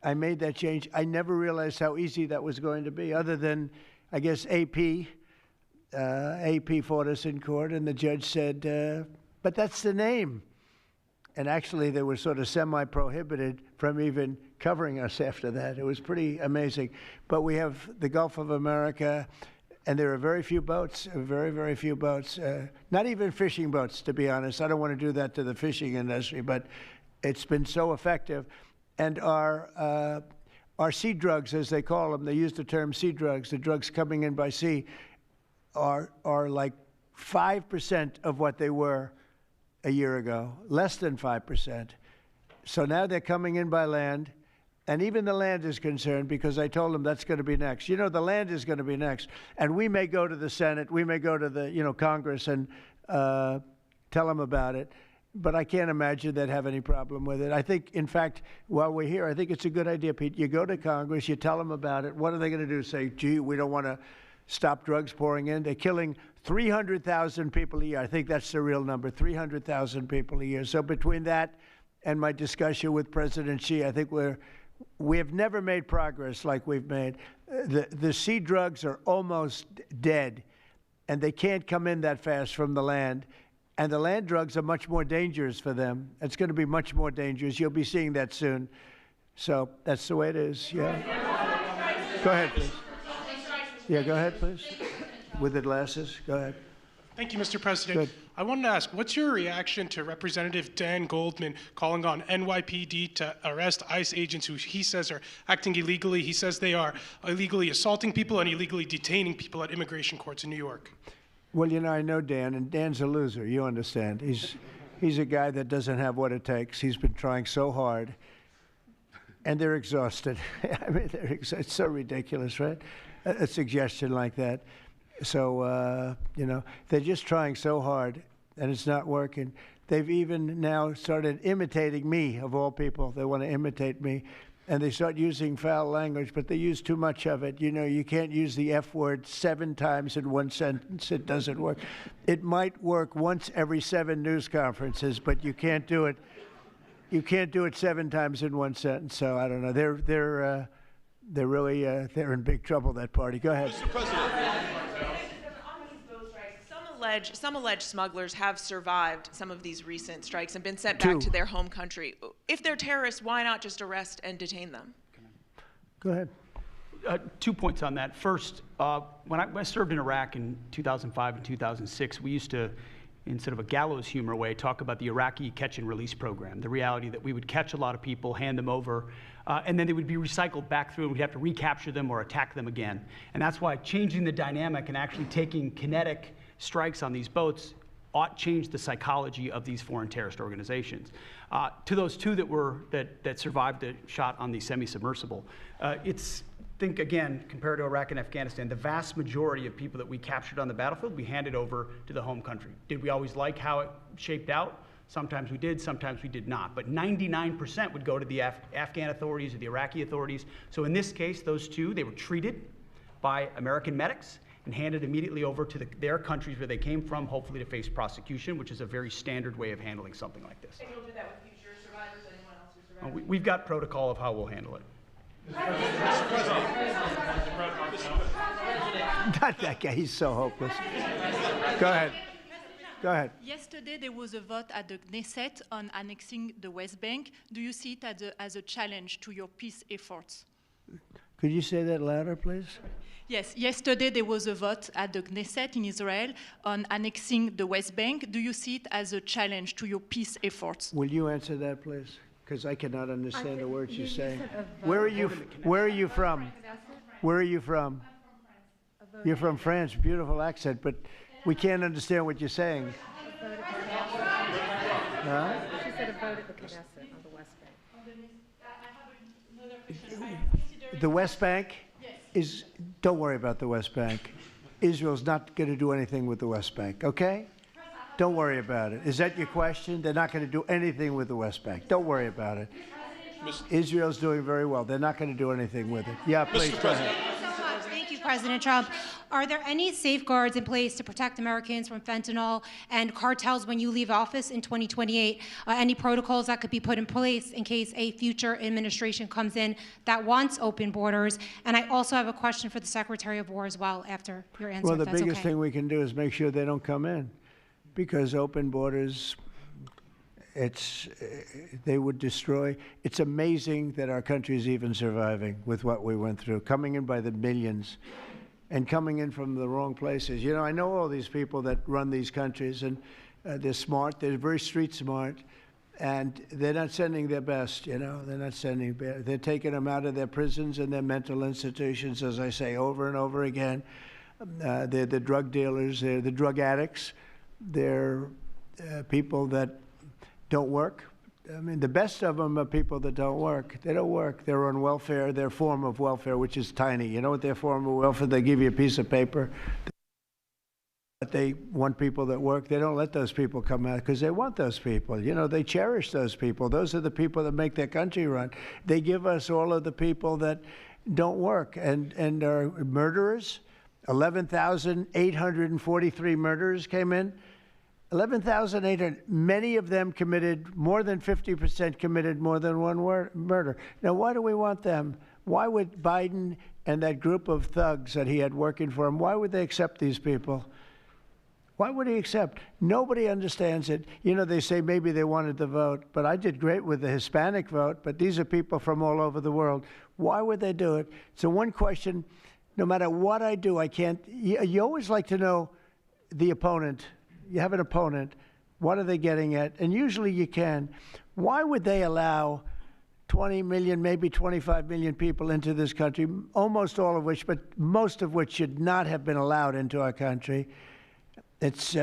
I made that change. I never realized how easy that was going to be, other than, I guess, AP fought us in court, and the judge said, but that's the name. And actually, they were sort of semi-prohibited from even covering us after that. It was pretty amazing. But we have the Gulf of America, and there are very few boats, very, very few boats, not even fishing boats, to be honest. I don't want to do that to the fishing industry, but it's been so effective. And our sea drugs, as they call them, they use the term sea drugs, the drugs coming in by sea, are like 5% of what they were a year ago, less than 5%. So now they're coming in by land, and even the land is concerned because I told them that's going to be next. You know, the land is going to be next, and we may go to the Senate, we may go to the Congress and tell them about it, but I can't imagine they'd have any problem with it. I think, in fact, while we're here, I think it's a good idea, Pete. You go to Congress, you tell them about it. What are they going to do? Say, gee, we don't want to stop drugs pouring in. They're killing 300,000 people a year. I think that's the real number, 300,000 people a year. So between that and my discussion with President Xi, I think we're we have never made progress like we've made. The sea drugs are almost dead, and they can't come in that fast from the land. And the land drugs are much more dangerous for them. It's going to be much more dangerous. You'll be seeing that soon. So that's the way it is, yeah. Go ahead, please. Yeah, go ahead, please. With the glasses, go ahead. Thank you, Mr. President. Good. I wanted to ask, what's your reaction to Representative Dan Goldman calling on NYPD to arrest ICE agents who he says are acting illegally? He says they are illegally assaulting people and illegally detaining people at immigration courts in New York. Well, you know, I know Dan, and Dan's a loser, you understand. He's a guy that doesn't have what it takes. He's been trying so hard, and they're exhausted. I mean, it's so ridiculous, right? A suggestion like that. So, you know, they're just trying so hard, and it's not working. They've even now started imitating me, of all people. They want to imitate me, and they start using foul language, but they use too much of it. You know, you can't use the F word 7 times in one sentence. It doesn't work. It might work once every 7 news conferences, but you can't do it. You can't do it 7 times in one sentence. So I don't know. They're really they're in big trouble. That party. Go ahead. Mr. President. Some alleged smugglers have survived some of these recent strikes and been sent back to their home country. If they're terrorists, why not just arrest and detain them? Go ahead. 2 points on that. First, when I served in Iraq in 2005 and 2006, we used to, in sort of a gallows humor way, talk about the Iraqi catch and release program, the reality that we would catch a lot of people, hand them over, and then they would be recycled back through, and we'd have to recapture them or attack them again. And that's why changing the dynamic and actually taking kinetic strikes on these boats ought change the psychology of these foreign terrorist organizations. To those 2 that survived the shot on the semi-submersible, think again, compared to Iraq and Afghanistan, the vast majority of people that we captured on the battlefield, we handed over to the home country. Did we always like how it shaped out? Sometimes we did, sometimes we did not. But 99% would go to the Afghan authorities or the Iraqi authorities. So in this case, those 2, they were treated by American medics and handed immediately over to their countries where they came from, hopefully to face prosecution, which is a very standard way of handling something like this. And you'll do that with future survivors, anyone else who survived? We've got protocol of how we'll handle it. Not that guy, he's so hopeless. Go ahead. Go ahead. Yesterday, there was a vote at the Knesset on annexing the West Bank. Do you see it as a challenge to your peace efforts? Could you say that louder, please? Yes, yesterday there was a vote at the Knesset in Israel on annexing the West Bank. Do you see it as a challenge to your peace efforts? Will you answer that, please? Because I cannot understand the words you're saying. Where are you from? Where are you from? You're from France, beautiful accent, but we can't understand what you're saying. Huh? She said a vote at the Knesset on the West Bank. The West Bank is, don't worry about the West Bank. Israel's not going to do anything with the West Bank, okay? Don't worry about it. Is that your question? They're not going to do anything with the West Bank. Don't worry about it. Israel's doing very well. They're not going to do anything with it. Yeah, please, go ahead. Thank you, President Trump. Are there any safeguards in place to protect Americans from fentanyl and cartels when you leave office in 2028? Any protocols that could be put in place in case a future administration comes in that wants open borders? And I also have a question for the Secretary of War as well after your answer. Well, the if that's biggest okay. thing we can do is make sure they don't come in, because open borders, they would destroy. It's amazing that our country is even surviving with what we went through, coming in by the millions and coming in from the wrong places. You know, I know all these people that run these countries, and they're smart. They're very street smart, and they're not sending their best, you know. They're not sending, they're taking them out of their prisons and their mental institutions, as I say over and over again. They're the drug dealers. They're the drug addicts. They're people that don't work. I mean, the best of them are people that don't work. They don't work. They're on welfare, their form of welfare, which is tiny. You know what their form of welfare? They give you a piece of paper. But they want people that work. They don't let those people come out because they want those people. You know, they cherish those people. Those are the people that make their country run. They give us all of the people that don't work and are murderers. 11,843 murderers came in. 11,800. Many of them committed, more than 50% committed more than one murder. Now, why do we want them? Why would Biden and that group of thugs that he had working for him, why would they accept these people? Why would he accept? Nobody understands it. You know, they say maybe they wanted the vote, but I did great with the Hispanic vote, but these are people from all over the world. Why would they do it? So one question, no matter what I do, I can't, you always like to know the opponent. You have an opponent. What are they getting at? And usually you can. Why would they allow 20 million, maybe 25 million people into this country, almost all of which, but most of which should not have been allowed into our country? It's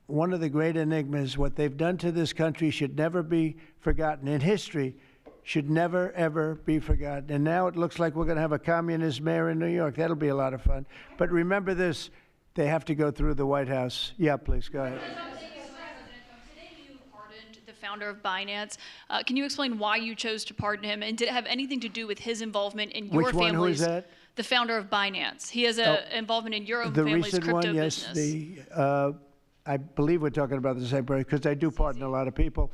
one of the great enigmas. What they've done to this country should never be forgotten. In history, should never, ever be forgotten. And now it looks like we're going to have a communist mayor in New York. That'll be a lot of fun. But remember this, they have to go through the White House. Yeah, please, go ahead. Today you pardoned the founder of Binance. Can you explain why you chose to pardon him? And did it have anything to do with his involvement in your Which one? family's... Who is that? The founder of Binance. He has an involvement in your own family's crypto business. The recent one, yes. I believe we're talking about the same person, because I do pardon a lot of people.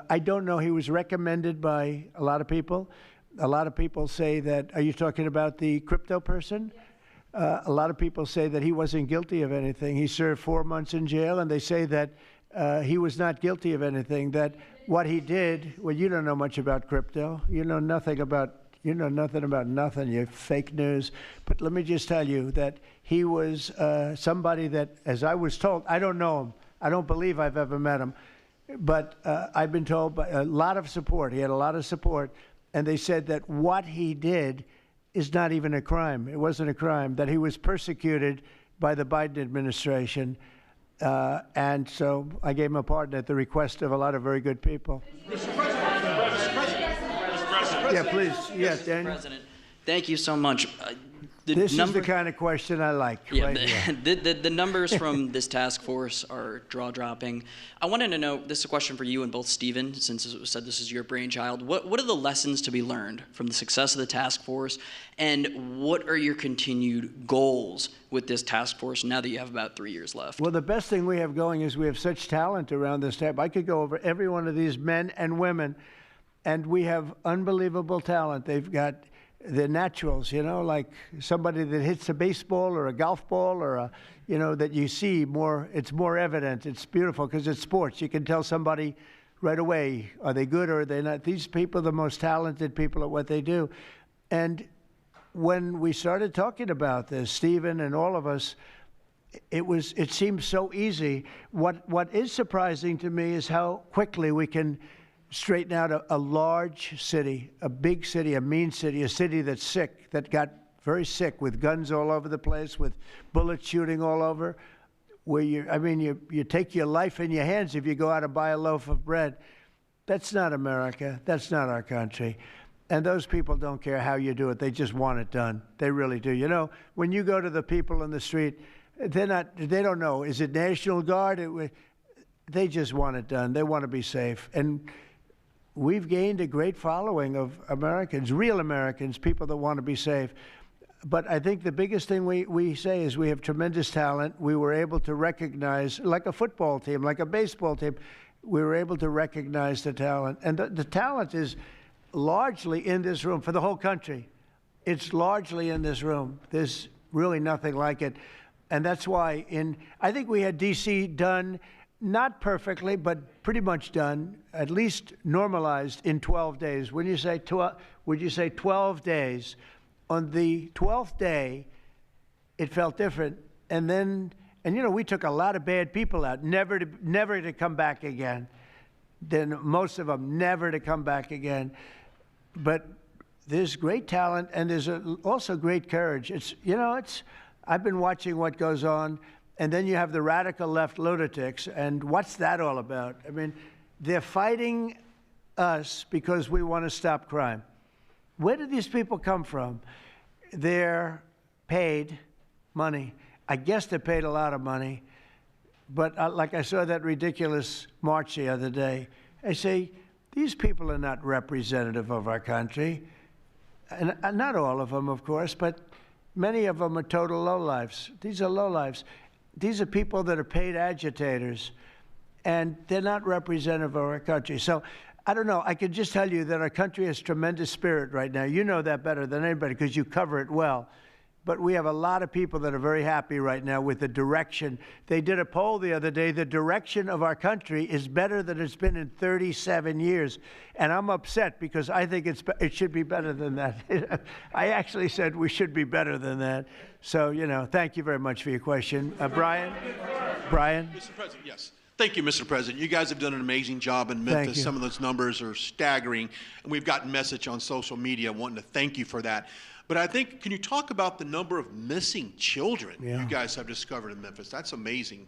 I don't know. He was recommended by a lot of people. A lot of people say that, are you talking about the crypto person? Yes. A lot of people say that he wasn't guilty of anything. He served 4 months in jail, and they say that he was not guilty of anything, that what he did, well, you don't know much about crypto. You know nothing about nothing, you fake news. But let me just tell you that he was somebody that, as I was told, I don't know him. I don't believe I've ever met him. But I've been told by a lot of support. He had a lot of support. And they said that what he did is not even a crime. It wasn't a crime, that he was persecuted by the Biden administration. And so I gave him a pardon at the request of a lot of very good people. Mr. President. Yeah, please. Yes, Daniel. President, thank you so much. This is the kind of question I like. Yeah, right here. the numbers from this task force are jaw-dropping. I wanted to know, this is a question for you and both Stephen, since it was said this is your brainchild. What are the lessons to be learned from the success of the task force, and what are your continued goals with this task force now that you have about 3 years left? Well, the best thing we have going is we have such talent around this table. I could go over every one of these men and women, and we have unbelievable talent. They've got the naturals, you know, like somebody that hits a baseball or a golf ball or a, you know, that you see more, it's more evident. It's beautiful because it's sports. You can tell somebody right away, are they good or are they not? These people are the most talented people at what they do. And when we started talking about this, Stephen and all of us, it seemed so easy. What is surprising to me is how quickly we can straighten out a large city, a big city, a mean city, a city that's sick, that got very sick with guns all over the place, with bullets shooting all over, where you take your life in your hands if you go out and buy a loaf of bread. That's not America. That's not our country. And those people don't care how you do it. They just want it done. They really do. You know, when you go to the people in the street, they don't know. Is it National Guard? They just want it done. They want to be safe. And we've gained a great following of Americans, real Americans, people that want to be safe. But I think the biggest thing we say is we have tremendous talent. We were able to recognize, like a football team, like a baseball team, we were able to recognize the talent. And the talent is largely in this room for the whole country. It's largely in this room. There's really nothing like it. And that's why I think we had D.C. done, not perfectly, but pretty much done, at least normalized in 12 days. When you say 12, would you say 12 days? On the 12th day, it felt different. And you know, we took a lot of bad people out, never to come back again. Then most of them never to come back again. But there's great talent, and there's also great courage. I've been watching what goes on. And then you have the radical left lunatics, and what's that all about? I mean, they're fighting us because we want to stop crime. Where do these people come from? They're paid money. I guess they're paid a lot of money. But like I saw that ridiculous march the other day, I say, these people are not representative of our country. And not all of them, of course, but many of them are total lowlifes. These are lowlifes. These are people that are paid agitators. and they're not representative of our country. So I don't know. I can just tell you that our country has tremendous spirit right now. You know that better than anybody because you cover it well. But we have a lot of people that are very happy right now with the direction. They did a poll the other day. The direction of our country is better than it's been in 37 years. And I'm upset because I think it should be better than that. I actually said we should be better than that. So, you know, thank you very much for your question. Brian? Brian? Mr. President, yes. Thank you, Mr. President. You guys have done an amazing job in Memphis. Some of those numbers are staggering, and we've gotten message on social media wanting to thank you for that. But I think, can you talk about the number of missing children you guys have discovered in Memphis? That's amazing.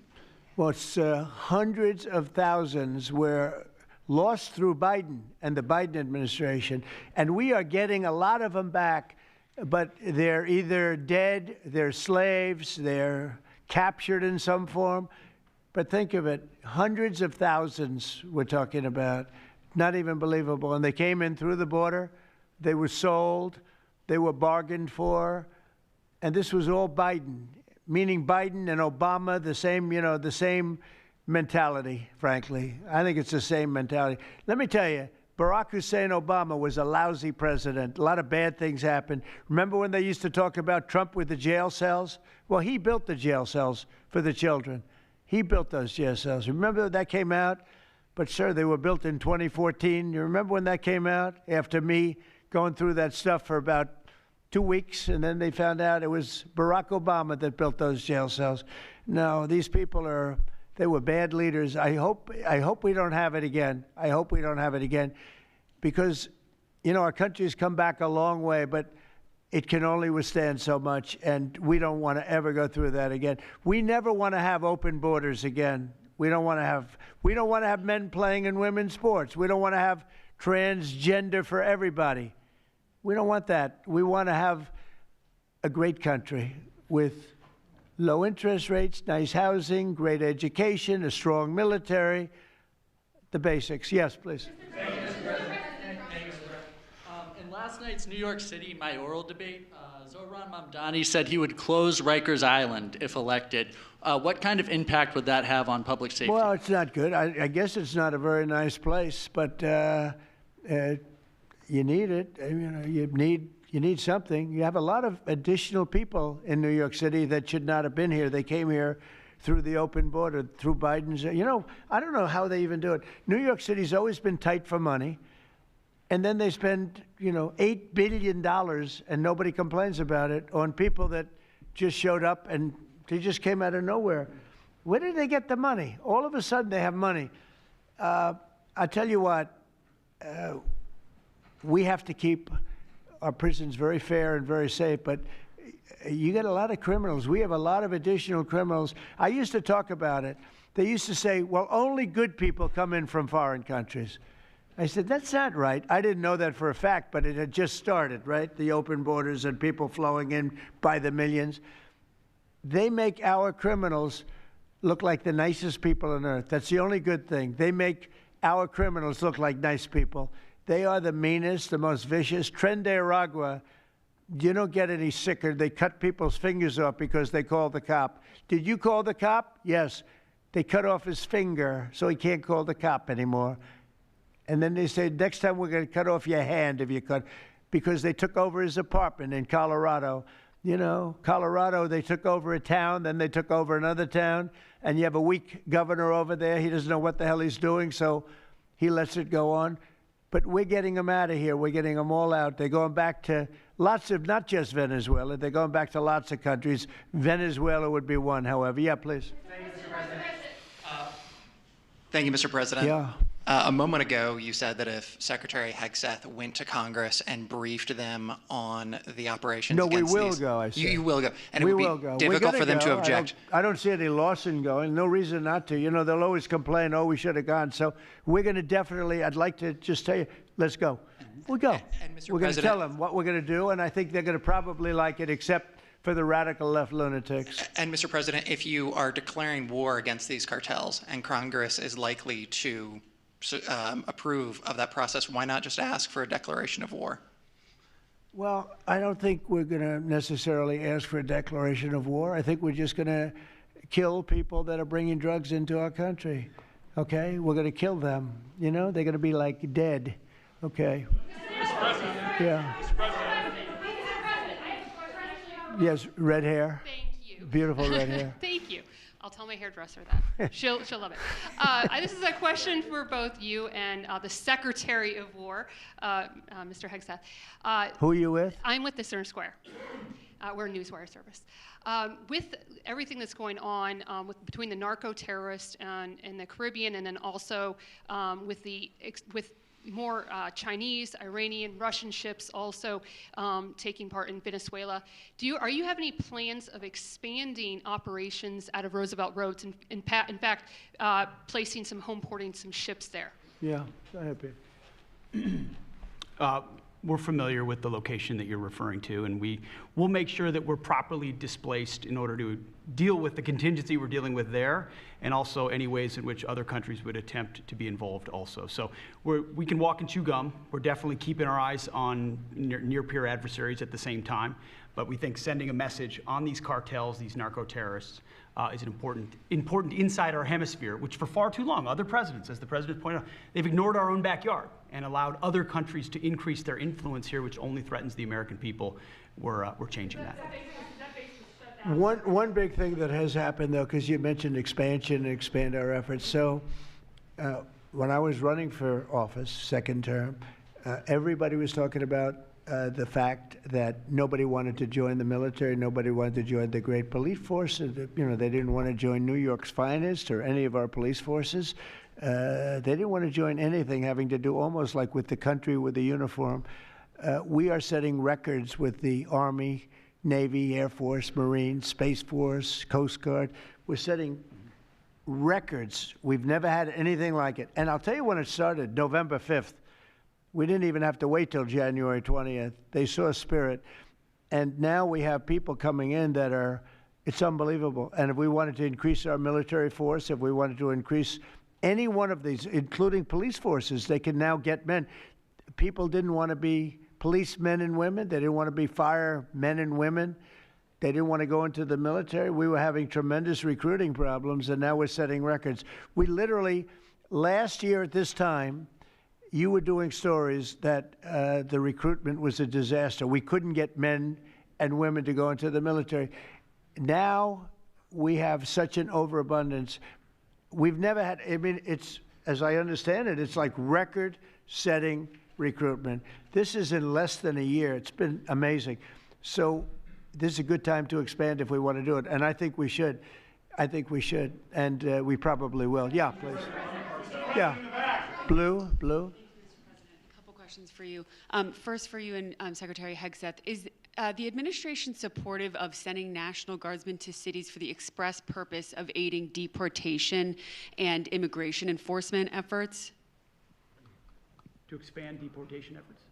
Well, it's hundreds of thousands were lost through Biden and the Biden administration, and we are getting a lot of them back, but they're either dead, they're slaves, they're captured in some form. But think of it, hundreds of thousands we're talking about, not even believable. And they came in through the border, they were sold, they were bargained for, and this was all Biden, meaning Biden and Obama, the same, you know, the same mentality, frankly. I think it's the same mentality. Let me tell you, Barack Hussein Obama was a lousy president. A lot of bad things happened. Remember when they used to talk about Trump with the jail cells? Well, he built the jail cells for the children. He built those jail cells. Remember that came out? But, sir, they were built in 2014. You remember when that came out? After me going through that stuff for about 2 weeks, and then they found out it was Barack Obama that built those jail cells. No, these people they were bad leaders. I hope we don't have it again. I hope we don't have it again because, you know, our country's come back a long way, but it can only withstand so much, and we don't want to ever go through that again. We never want to have open borders again. We don't want to have men playing in women's sports. We don't want to have transgender for everybody. We don't want that. We want to have a great country with low interest rates, nice housing, great education, a strong military, the basics. Yes, please. In last night's New York City mayoral debate, Zohran Mamdani said he would close Rikers Island if elected. What kind of impact would that have on public safety? Well, it's not good. I guess it's not a very nice place, but you need it. You know, you need something. You have a lot of additional people in New York City that should not have been here. They came here through the open border, through Biden's. You know, I don't know how they even do it. New York City's always been tight for money. And then they spend, you know, $8 billion, and nobody complains about it, on people that just showed up and they just came out of nowhere. Where did they get the money? All of a sudden they have money. I tell you what, we have to keep our prisons very fair and very safe, but you get a lot of criminals. We have a lot of additional criminals. I used to talk about it. They used to say, well, only good people come in from foreign countries. I said, that's not right. I didn't know that for a fact, but it had just started, right? The open borders and people flowing in by the millions. They make our criminals look like the nicest people on earth. That's the only good thing. They make our criminals look like nice people. They are the meanest, the most vicious. Tren de Aragua, you don't get any sicker. They cut people's fingers off because they called the cop. Did you call the cop? Yes. They cut off his finger so he can't call the cop anymore. And then they said, next time we're going to cut off your hand if you cut, because they took over his apartment in Colorado. You know, Colorado, they took over a town, then they took over another town, and you have a weak governor over there. He doesn't know what the hell he's doing, so he lets it go on. But we're getting them out of here. We're getting them all out. They're going back to lots of, not just Venezuela, they're going back to lots of countries. Venezuela would be one, however. Yeah, please. Thank you, Mr. President. Yeah. A moment ago, you said that if Secretary Hegseth went to Congress and briefed them on the operations against we will go, I said. You will go. And we it would will be go. difficult for them to object. I don't see any loss in going. No reason not to. You know, they'll always complain, oh, we should have gone. So we're going to definitely, I'd like to just tell you, let's go. We'll go. And Mr. We're going to President, tell them what we're going to do, and I think they're going to probably like it, except for the radical left lunatics. And Mr. President, if you are declaring war against these cartels and Congress is likely to approve of that process, why not just ask for a declaration of war? Well, I don't think we're going to necessarily ask for a declaration of war. I think we're just going to kill people that are bringing drugs into our country. okay? We're going to kill them. You know, they're going to be like dead, okay? Mr. President. Yeah. Mr. President. Yes, red hair. Thank you. Beautiful red hair. Thank you. I'll tell my hairdresser that. She'll love it. This is a question for both you and the Secretary of War, Mr. Hegseth. Who are you with? I'm with the Center Square. We're a newswire service. With everything that's going on between the narco-terrorists in the Caribbean, and then also with more Chinese, Iranian, Russian ships also taking part in Venezuela. Are you have any plans of expanding operations out of Roosevelt Roads, and in fact, placing home porting some ships there? Yeah, go ahead, Pete. We're familiar with the location that you're referring to, and we'll make sure that we're properly displaced in order to deal with the contingency we're dealing with there, and also any ways in which other countries would attempt to be involved also. So we can walk and chew gum. We're definitely keeping our eyes on near-peer adversaries at the same time, but we think sending a message on these cartels, these narco-terrorists, is an important inside our hemisphere, which for far too long, other presidents, as the president pointed out, they've ignored our own backyard and allowed other countries to increase their influence here, which only threatens the American people. We're changing that. One big thing that has happened, though, because you mentioned expansion and expand our efforts. So when I was running for office, second term, everybody was talking about the fact that nobody wanted to join the military, nobody wanted to join the great police force. You know, they didn't want to join New York's finest or any of our police forces. They didn't want to join anything having to do almost like with the country with the uniform. We are setting records with the Army, Navy, Air Force, Marines, Space Force, Coast Guard. We're setting records. We've never had anything like it. And I'll tell you when it started, November 5th. We didn't even have to wait till January 20th. They saw spirit. And now we have people coming in that are, it's unbelievable. And if we wanted to increase our military force, if we wanted to increase any one of these, including police forces, they can now get men. People didn't want to be policemen and women. They didn't want to be firemen and women. They didn't want to go into the military. We were having tremendous recruiting problems, and now we're setting records. We literally, last year at this time, you were doing stories that the recruitment was a disaster. We couldn't get men and women to go into the military. Now we have such an overabundance. We've never had, I mean, it's, as I understand it, it's like record-setting recruitment. This is in less than a year. It's been amazing. So this is a good time to expand if we want to do it. And I think we should. I think we should. And we probably will. Yeah, please. Yeah. Blue. A couple questions for you. First for you and Secretary Hegseth. Is the administration supportive of sending National Guardsmen to cities for the express purpose of aiding deportation and immigration enforcement efforts? To expand deportation efforts?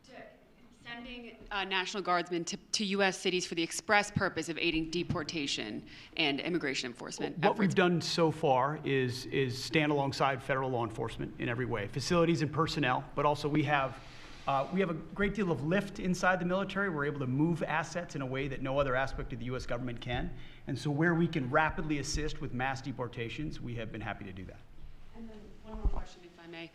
Sending National Guardsmen to U.S. cities for the express purpose of aiding deportation and immigration enforcement efforts. What we've done so far is stand alongside federal law enforcement in every way, facilities and personnel, but also we have a great deal of lift inside the military. We're able to move assets in a way that no other aspect of the U.S. government can. And so where we can rapidly assist with mass deportations, we have been happy to do that. And then one more question, if I may.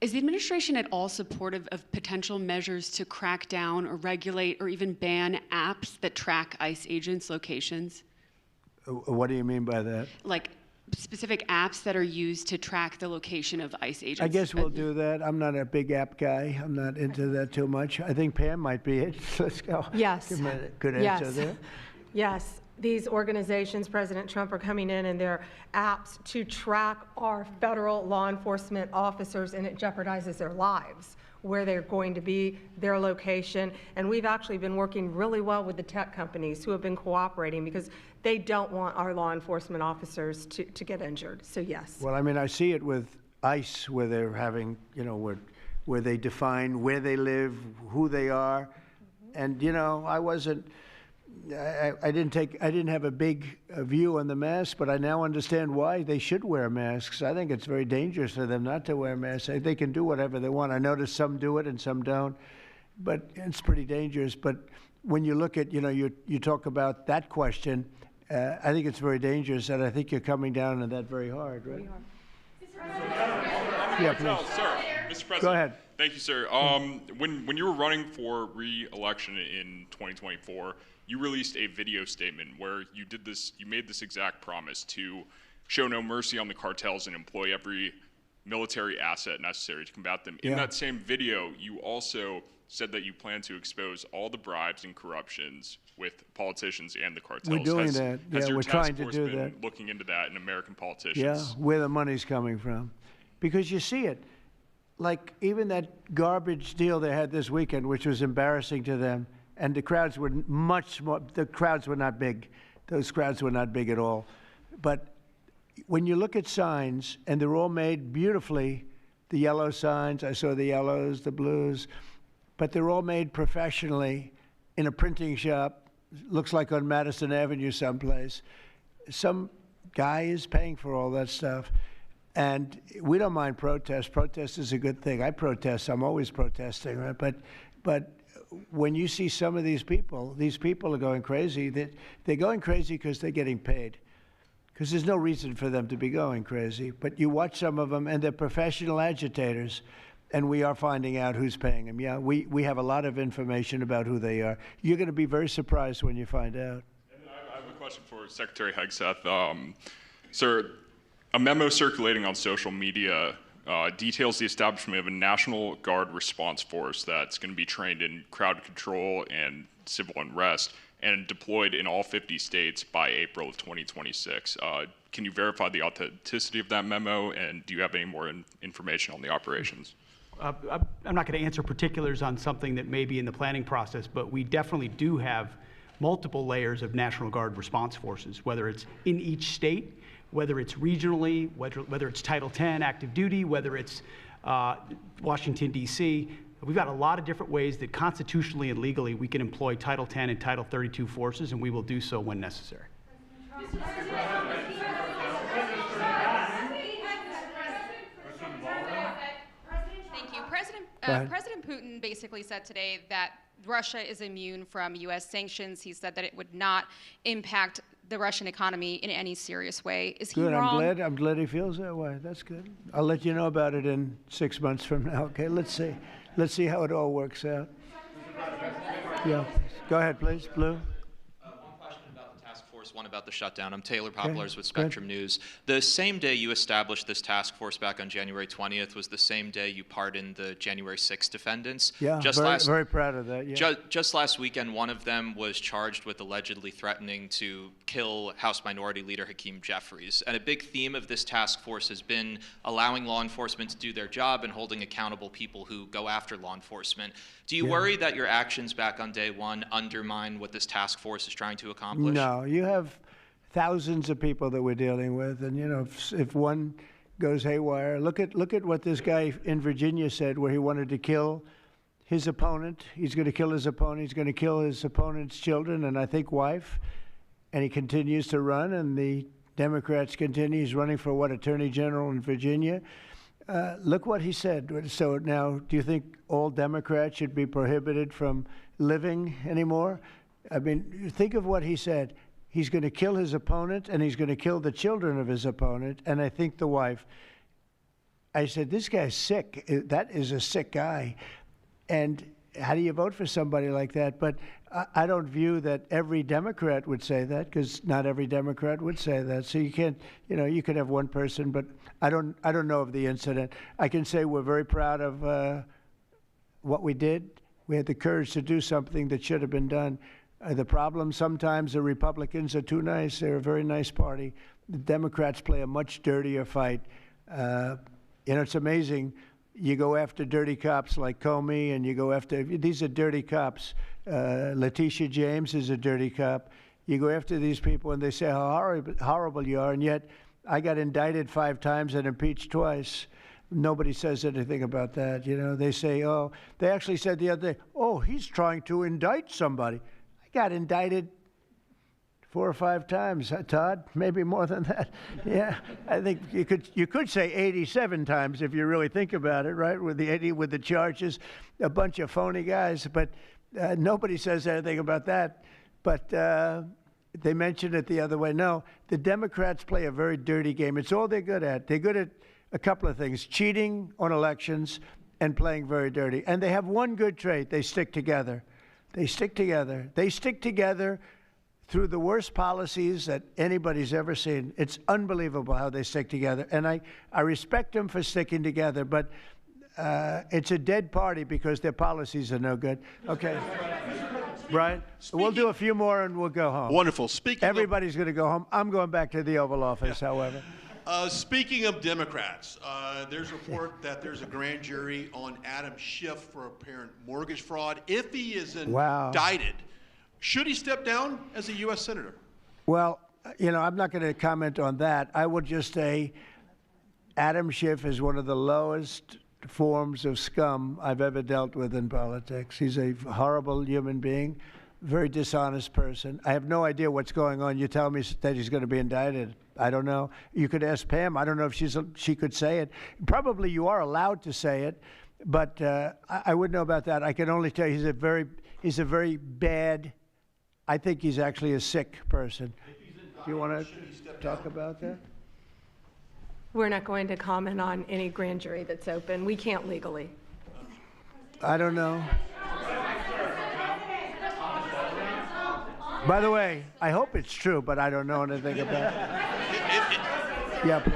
Is the administration at all supportive of potential measures to crack down or regulate or even ban apps that track ICE agents' locations? What do you mean by that? Like specific apps that are used to track the location of ICE agents? I guess we'll do that. I'm not a big app guy. I'm not into that too much. I think Pam might be it. Let's go. Yes. Good answer there. Yes. These organizations, President Trump, are coming in and their apps to track our federal law enforcement officers, and it jeopardizes their lives, where they're going to be, their location. And we've actually been working really well with the tech companies who have been cooperating because they don't want our law enforcement officers to get injured. So yes. Well, I mean, I see it with ICE, where they're having, you know, where they define where they live, who they are. And, you know, I didn't have a big view on the mask, but I now understand why they should wear masks. I think it's very dangerous for them not to wear masks. They can do whatever they want. I notice some do it and some don't, but it's pretty dangerous. But when you look at, you know, you talk about that question, I think it's very dangerous, and I think you're coming down on that very hard, right? We are. Yeah, please. Sir, Mr. President. Go ahead. Thank you, sir. When you were running for re-election in 2024, you released a video statement where you made this exact promise to show no mercy on the cartels and employ every military asset necessary to combat them. In that same video, you also said that you plan to expose all the bribes and corruptions with politicians and the cartels. We're doing that. Has your we're task trying to force do been that. looking into that in American politicians? Yeah, where the money's coming from. Because you see it. Like even that garbage deal they had this weekend, which was embarrassing to them, and the crowds were much more, the crowds were not big. Those crowds were not big at all. But when you look at signs, and they're all made beautifully, the yellow signs, I saw the yellows, the blues, but they're all made professionally in a printing shop, looks like on Madison Avenue someplace. Some guy is paying for all that stuff. And we don't mind protest. Protest is a good thing. I protest. I'm always protesting, right? But when you see some of these people are going crazy. They're going crazy because they're getting paid. Because there's no reason for them to be going crazy. But you watch some of them, and they're professional agitators, and we are finding out who's paying them. Yeah, we have a lot of information about who they are. You're going to be very surprised when you find out. And I have a question for Secretary Hegseth. Sir, a memo circulating on social media details the establishment of a National Guard response force that's going to be trained in crowd control and civil unrest and deployed in all 50 states by April of 2026. Can you verify the authenticity of that memo, and do you have any more information on the operations? I'm not going to answer particulars on something that may be in the planning process, but we definitely do have multiple layers of National Guard response forces, whether it's in each state, whether it's regionally, whether it's Title 10 active duty, whether it's Washington, D.C. We've got a lot of different ways that constitutionally and legally we can employ Title 10 and Title 32 forces, and we will do so when necessary. Thank you. President Putin basically said today that Russia is immune from U.S. sanctions. He said that it would not impact the Russian economy in any serious way. Is he Good. wrong? I'm glad he feels that way. That's good. I'll let you know about it in 6 months from now. Okay. Let's see how it all works out. Yeah. Go ahead, please. Blue. One about the shutdown. I'm Taylor Poplars with Spectrum News. The same day you established this task force back on January 20th was the same day you pardoned the January 6th defendants. Yeah, very proud of that. Yeah. Just last weekend, one of them was charged with allegedly threatening to kill House Minority Leader Hakeem Jeffries. And a big theme of this task force has been allowing law enforcement to do their job and holding accountable people who go after law enforcement. Do you worry that your actions back on day one undermine what this task force is trying to accomplish? No, you have thousands of people that we're dealing with, and if one goes haywire, look at what this guy in Virginia said, where he wanted to kill his opponent. He's going to kill his opponent. He's going to kill his opponent's children and I think wife, and he continues to run. And the Democrats continue. He's running for Attorney General in Virginia. Look what he said. So now, do you think all Democrats should be prohibited from living anymore? I mean, think of what he said. He's going to kill his opponent, and he's going to kill the children of his opponent, and I think the wife. I said, this guy's sick. That is a sick guy. And how do you vote for somebody like that? But I don't view that every Democrat would say that, because not every Democrat would say that. So you can't, you could have one person, but I don't know of the incident. I can say we're very proud of what we did. We had the courage to do something that should have been done. The problem sometimes the Republicans are too nice. They're a very nice party. The Democrats play a much dirtier fight. It's amazing. You go after dirty cops like Comey, and you go after, these are dirty cops. Letitia James is a dirty cop. You go after these people, and they say how horrible you are, and yet I got indicted 5 times and impeached twice. Nobody says anything about that. They say, they actually said the other day, he's trying to indict somebody. I got indicted 4 or 5 times, Todd, maybe more than that. Yeah, I think you could say 87 times if you really think about it, right? With the charges, a bunch of phony guys, but nobody says anything about that. But they mentioned it the other way. No, the Democrats play a very dirty game. It's all they're good at. They're good at a couple of things: cheating on elections and playing very dirty. And they have one good trait: they stick together. They stick together. They stick together through the worst policies that anybody's ever seen. It's unbelievable how they stick together. And I respect them for sticking together, but it's a dead party because their policies are no good. Okay. Brian, we'll do a few more and we'll go home. Wonderful. Everybody's going to go home. I'm going back to the Oval Office, however. Speaking of Democrats, there's a report that there's a grand jury on Adam Schiff for apparent mortgage fraud. If he is indicted, should he step down as a U.S. Senator? Well, you know, I'm not going to comment on that. I will just say Adam Schiff is one of the lowest forms of scum I've ever dealt with in politics. He's a horrible human being, very dishonest person. I have no idea what's going on. You tell me that he's going to be indicted. I don't know. You could ask Pam. I don't know if she could say it. Probably you are allowed to say it, but I wouldn't know about that. I can only tell you he's a very bad. I think he's actually a sick person. Do you want to talk about that? We're not going to comment on any grand jury that's open. We can't legally. I don't know. By the way, I hope it's true, but I don't know anything about it. Yeah, please.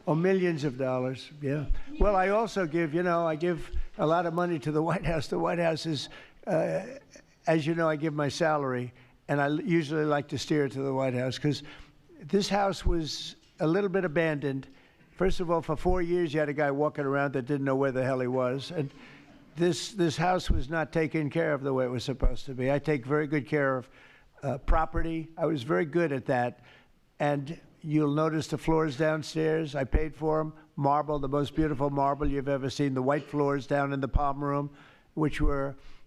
Oh, millions of dollars, yeah. Well, I also give, I give a lot of money to the White House. The White House is, as you know, I give my salary, and I usually like to steer it to the White House because this house was a little bit abandoned. First of all, for 4 years, you had a guy walking around that didn't know where the hell he was. And this house was not taken care of the way it was supposed to be. I take very good care of property. I was very good at that. And you'll notice the floors downstairs. I paid for them. Marble, the most beautiful marble you've ever seen. The white floors down in the palm room, which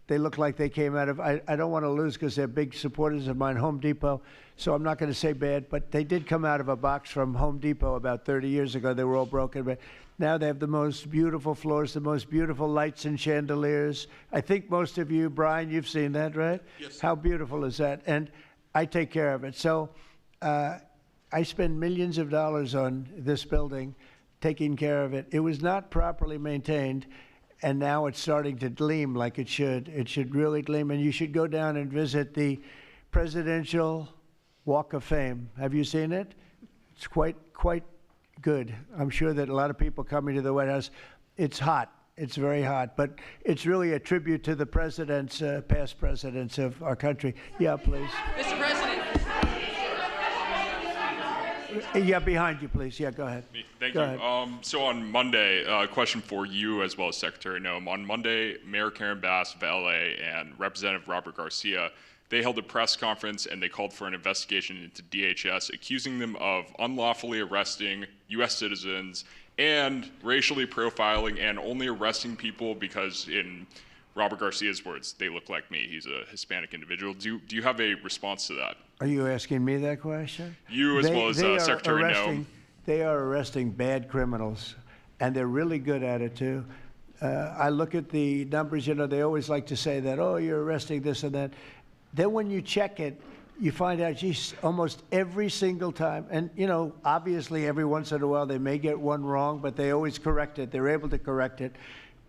they look like they came out of, I don't want to lose because they're big supporters of mine, Home Depot, so I'm not going to say bad, but they did come out of a box from Home Depot about 30 years ago. They were all broken, but now they have the most beautiful floors, the most beautiful lights and chandeliers. I think most of you, Brian, you've seen that, right? Yes. How beautiful is that? And I take care of it. So I spend millions of dollars on this building, taking care of it. It was not properly maintained. And now it's starting to gleam like it should. It should really gleam. And you should go down and visit the Presidential Walk of Fame. Have you seen it? It's quite good. I'm sure that a lot of people coming to the White House, it's hot. It's very hot. But it's really a tribute to the presidents, past presidents of our country. Yeah, please. Mr. President. Yeah, behind you, please. Yeah, go ahead. Thank Go you. ahead. So on Monday, a question for you as well as Secretary Noem. On Monday, Mayor Karen Bass of LA and Representative Robert Garcia, they held a press conference and they called for an investigation into DHS, accusing them of unlawfully arresting U.S. citizens and racially profiling and only arresting people because, in Robert Garcia's words, they look like me. He's a Hispanic individual. Do you have a response to that? Are you asking me that question? You as well as Secretary Noem. They are arresting bad criminals, and they're really good at it, too. I look at the numbers, they always like to say that, oh, you're arresting this and that. Then when you check it, you find out, geez, almost every single time, and, obviously every once in a while they may get one wrong, but they always correct it. They're able to correct it.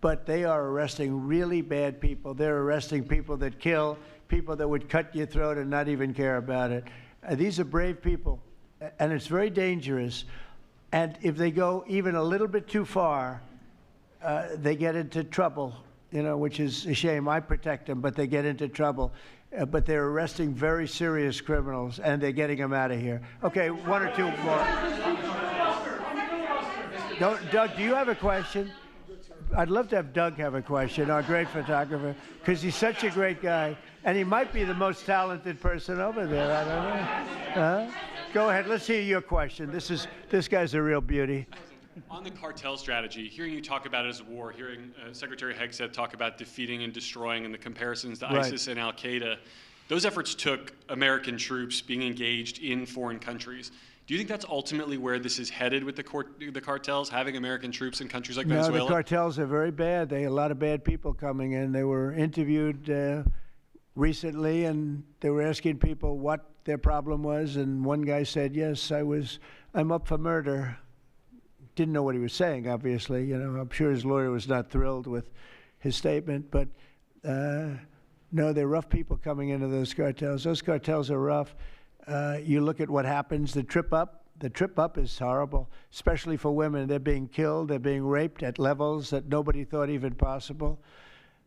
But they are arresting really bad people. They're arresting people that kill, people that would cut your throat and not even care about it. These are brave people, and it's very dangerous. And if they go even a little bit too far, they get into trouble, which is a shame. I protect them, but they get into trouble. But they're arresting very serious criminals, and they're getting them out of here. Okay, one or two more. Doug, do you have a question? I'd love to have Doug have a question, our great photographer, because he's such a great guy. And he might be the most talented person over there. I don't know. Go ahead. Let's hear your question. This guy's a real beauty. On the cartel strategy, hearing you talk about it as a war, hearing Secretary Hegseth talk about defeating and destroying and the comparisons to ISIS and Al-Qaeda, those efforts took American troops being engaged in foreign countries. Do you think that's ultimately where this is headed with the cartels, having American troops in countries like Venezuela? No, the cartels are very bad. They had a lot of bad people coming in. They were interviewed recently, and they were asking people what their problem was, and one guy said, yes, I'm up for murder. Didn't know what he was saying, obviously. You know, I'm sure his lawyer was not thrilled with his statement, but no, they're rough people coming into those cartels. Those cartels are rough. You look at what happens, the trip up is horrible, especially for women. They're being killed, they're being raped at levels that nobody thought even possible.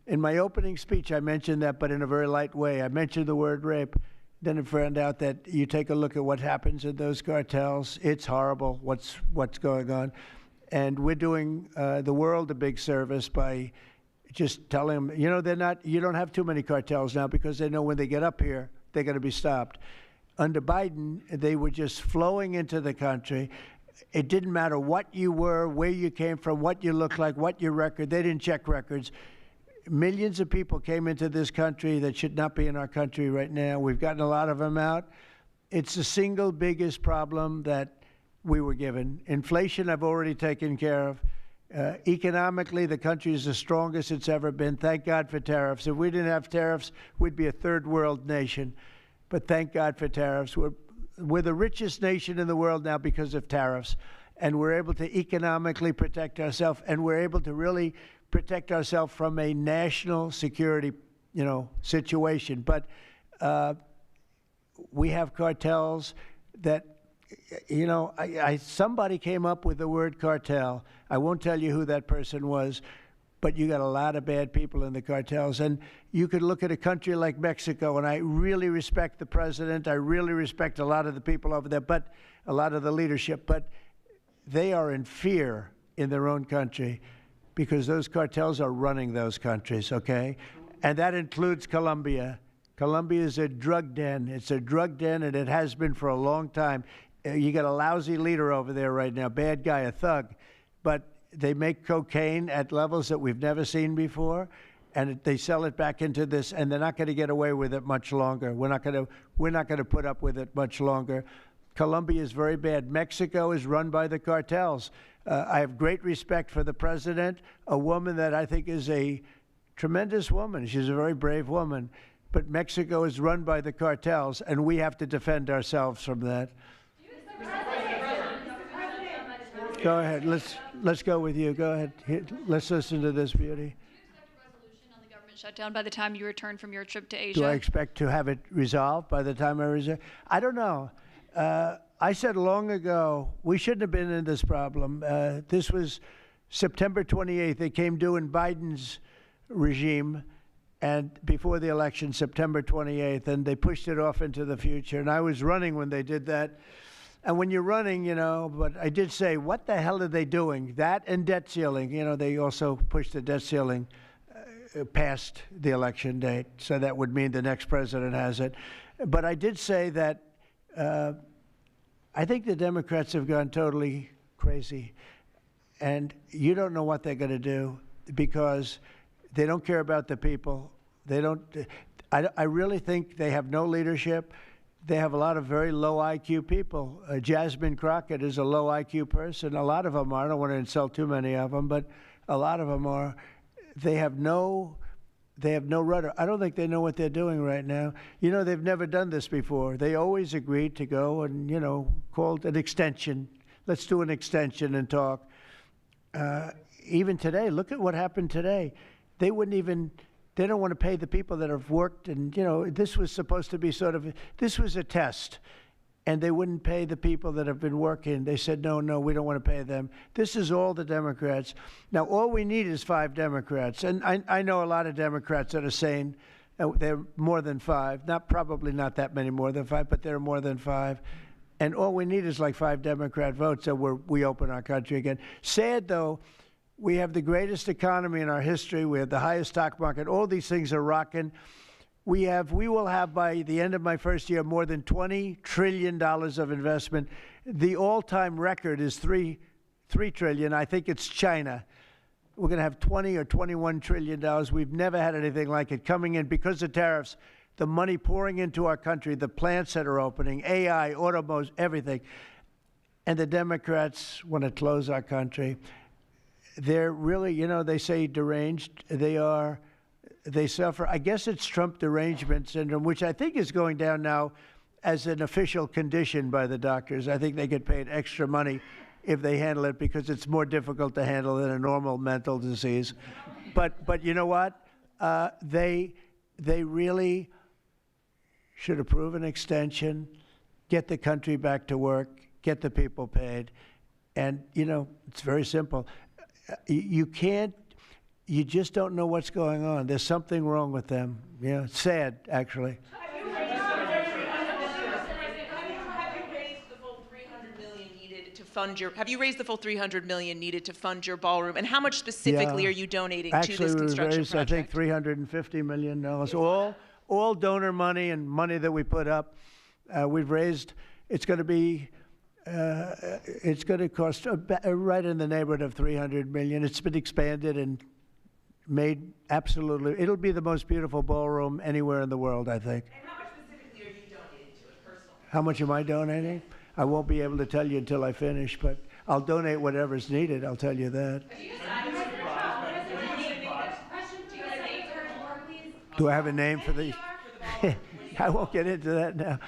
In my opening speech, I mentioned that, but in a very light way. I mentioned the word rape. Then I found out that you take a look at what happens in those cartels. It's horrible what's going on. And we're doing the world a big service by just telling them, you know, you don't have too many cartels now because they know when they get up here, they're going to be stopped. Under Biden, they were just flowing into the country. It didn't matter what you were, where you came from, what you looked like, what your record. They didn't check records. Millions of people came into this country that should not be in our country right now. We've gotten a lot of them out. It's the single biggest problem that we were given. Inflation, I've already taken care of. Economically, the country is the strongest it's ever been. Thank God for tariffs. If we didn't have tariffs, we'd be a third world nation. But thank God for tariffs. We're the richest nation in the world now because of tariffs. And we're able to economically protect ourselves, and we're able to really protect ourselves from a national security, situation. But we have cartels that, somebody came up with the word cartel. I won't tell you who that person was, but you got a lot of bad people in the cartels. And you could look at a country like Mexico, and I really respect the president. I really respect a lot of the people over there, but a lot of the leadership. But they are in fear in their own country because those cartels are running those countries, okay? And that includes Colombia. Colombia is a drug den. It's a drug den, and it has been for a long time. You got a lousy leader over there right now, bad guy, a thug. But they make cocaine at levels that we've never seen before, and they sell it back into this, and they're not going to get away with it much longer. We're not going to put up with it much longer. Colombia is very bad. Mexico is run by the cartels. I have great respect for the president, a woman that I think is a tremendous woman. She's a very brave woman. But Mexico is run by the cartels, and we have to defend ourselves from that. Go ahead. Let's go with you. Go ahead. Let's listen to this beauty. Shutdown by the time you return from your trip to Asia? Do I expect to have it resolved by the time I return? I don't know. I said long ago we shouldn't have been in this problem. This was September 28th. It came due in Biden's regime, and before the election, September 28th, and they pushed it off into the future. And I was running when they did that. And when you're running, but I did say, what the hell are they doing? That and debt ceiling. They also pushed the debt ceiling past the election date, so that would mean the next president has it. But I did say that I think the Democrats have gone totally crazy, and you don't know what they're going to do because they don't care about the people. They don't. I really think they have no leadership. They have a lot of very low IQ people. Jasmine Crockett is a low IQ person. A lot of them are. I don't want to insult too many of them, but a lot of them are. They have no rudder. I don't think they know what they're doing right now. They've never done this before. They always agreed to go and, called an extension. Let's do an extension and talk. Even today, look at what happened today. They don't want to pay the people that have worked. And, this was supposed to be this was a test. And they wouldn't pay the people that have been working. They said, no, we don't want to pay them. This is all the Democrats. Now, all we need is 5 Democrats. And I know a lot of Democrats that are saying they're more than 5. Probably not that many more than 5, but they're more than 5. And all we need is like 5 Democrat votes so we open our country again. Sad, though, we have the greatest economy in our history. We have the highest stock market. All these things are rocking. We will have, by the end of my first year, more than $20 trillion of investment. The all-time record is $3 trillion. I think it's China. We're going to have $20 or $21 trillion. We've never had anything like it coming in because of tariffs. The money pouring into our country, the plants that are opening, AI, automobiles, everything. And the Democrats want to close our country. They're really, they say deranged. They suffer. I guess it's Trump derangement syndrome, which I think is going down now as an official condition by the doctors. I think they get paid extra money if they handle it because it's more difficult to handle than a normal mental disease. But you know what? They really should approve an extension, get the country back to work, get the people paid. And, you know, it's very simple. You just don't know what's going on. There's something wrong with them. Yeah, it's sad, actually. Have you raised the full $300 million needed to fund your? Have you raised the full $300 million needed to fund your ballroom? And how much specifically are you donating to this construction raised, project? I think $350 million. All donor money and money that we put up. We've raised. It's going to be. It's going to cost right in the neighborhood of $300 million. It's been expanded and made absolutely. It'll be the most beautiful ballroom anywhere in the world, I think. And how much specifically are you donating to it personally? How much am I donating? I won't be able to tell you until I finish, but I'll donate whatever's needed. I'll tell you that. Do I have a name for the? I won't get into that now.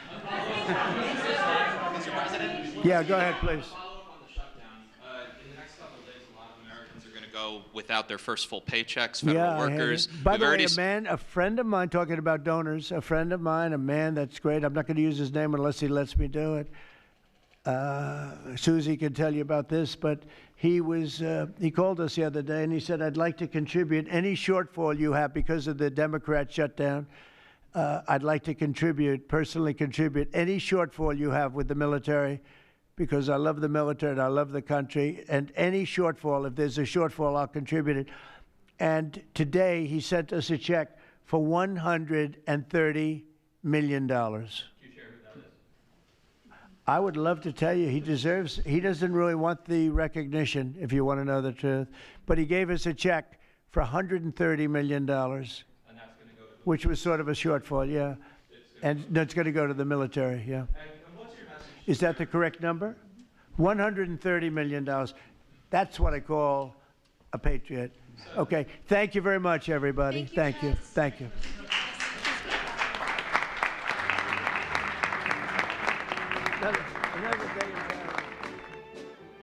Yeah, go ahead, please. In the next couple of days, a lot of Americans are going to go without their first full paychecks. Federal workers. By the way, a friend of mine, talking about donors, a friend of mine, a man that's great. I'm not going to use his name unless he lets me do it. Susie can tell you about this, but he called us the other day and he said, I'd like to contribute any shortfall you have because of the Democrat shutdown. I'd like to personally contribute any shortfall you have with the military because I love the military and I love the country. And any shortfall, if there's a shortfall, I'll contribute it. And today he sent us a check for $130 million. I would love to tell you he doesn't really want the recognition, if you want to know the truth, but he gave us a check for $130 million, which was sort of a shortfall, yeah. And that's going to go to the military, yeah. Is that the correct number? $130 million. That's what I call a patriot. Okay, thank you very much, everybody. Thank you. Thank you. Another day in town.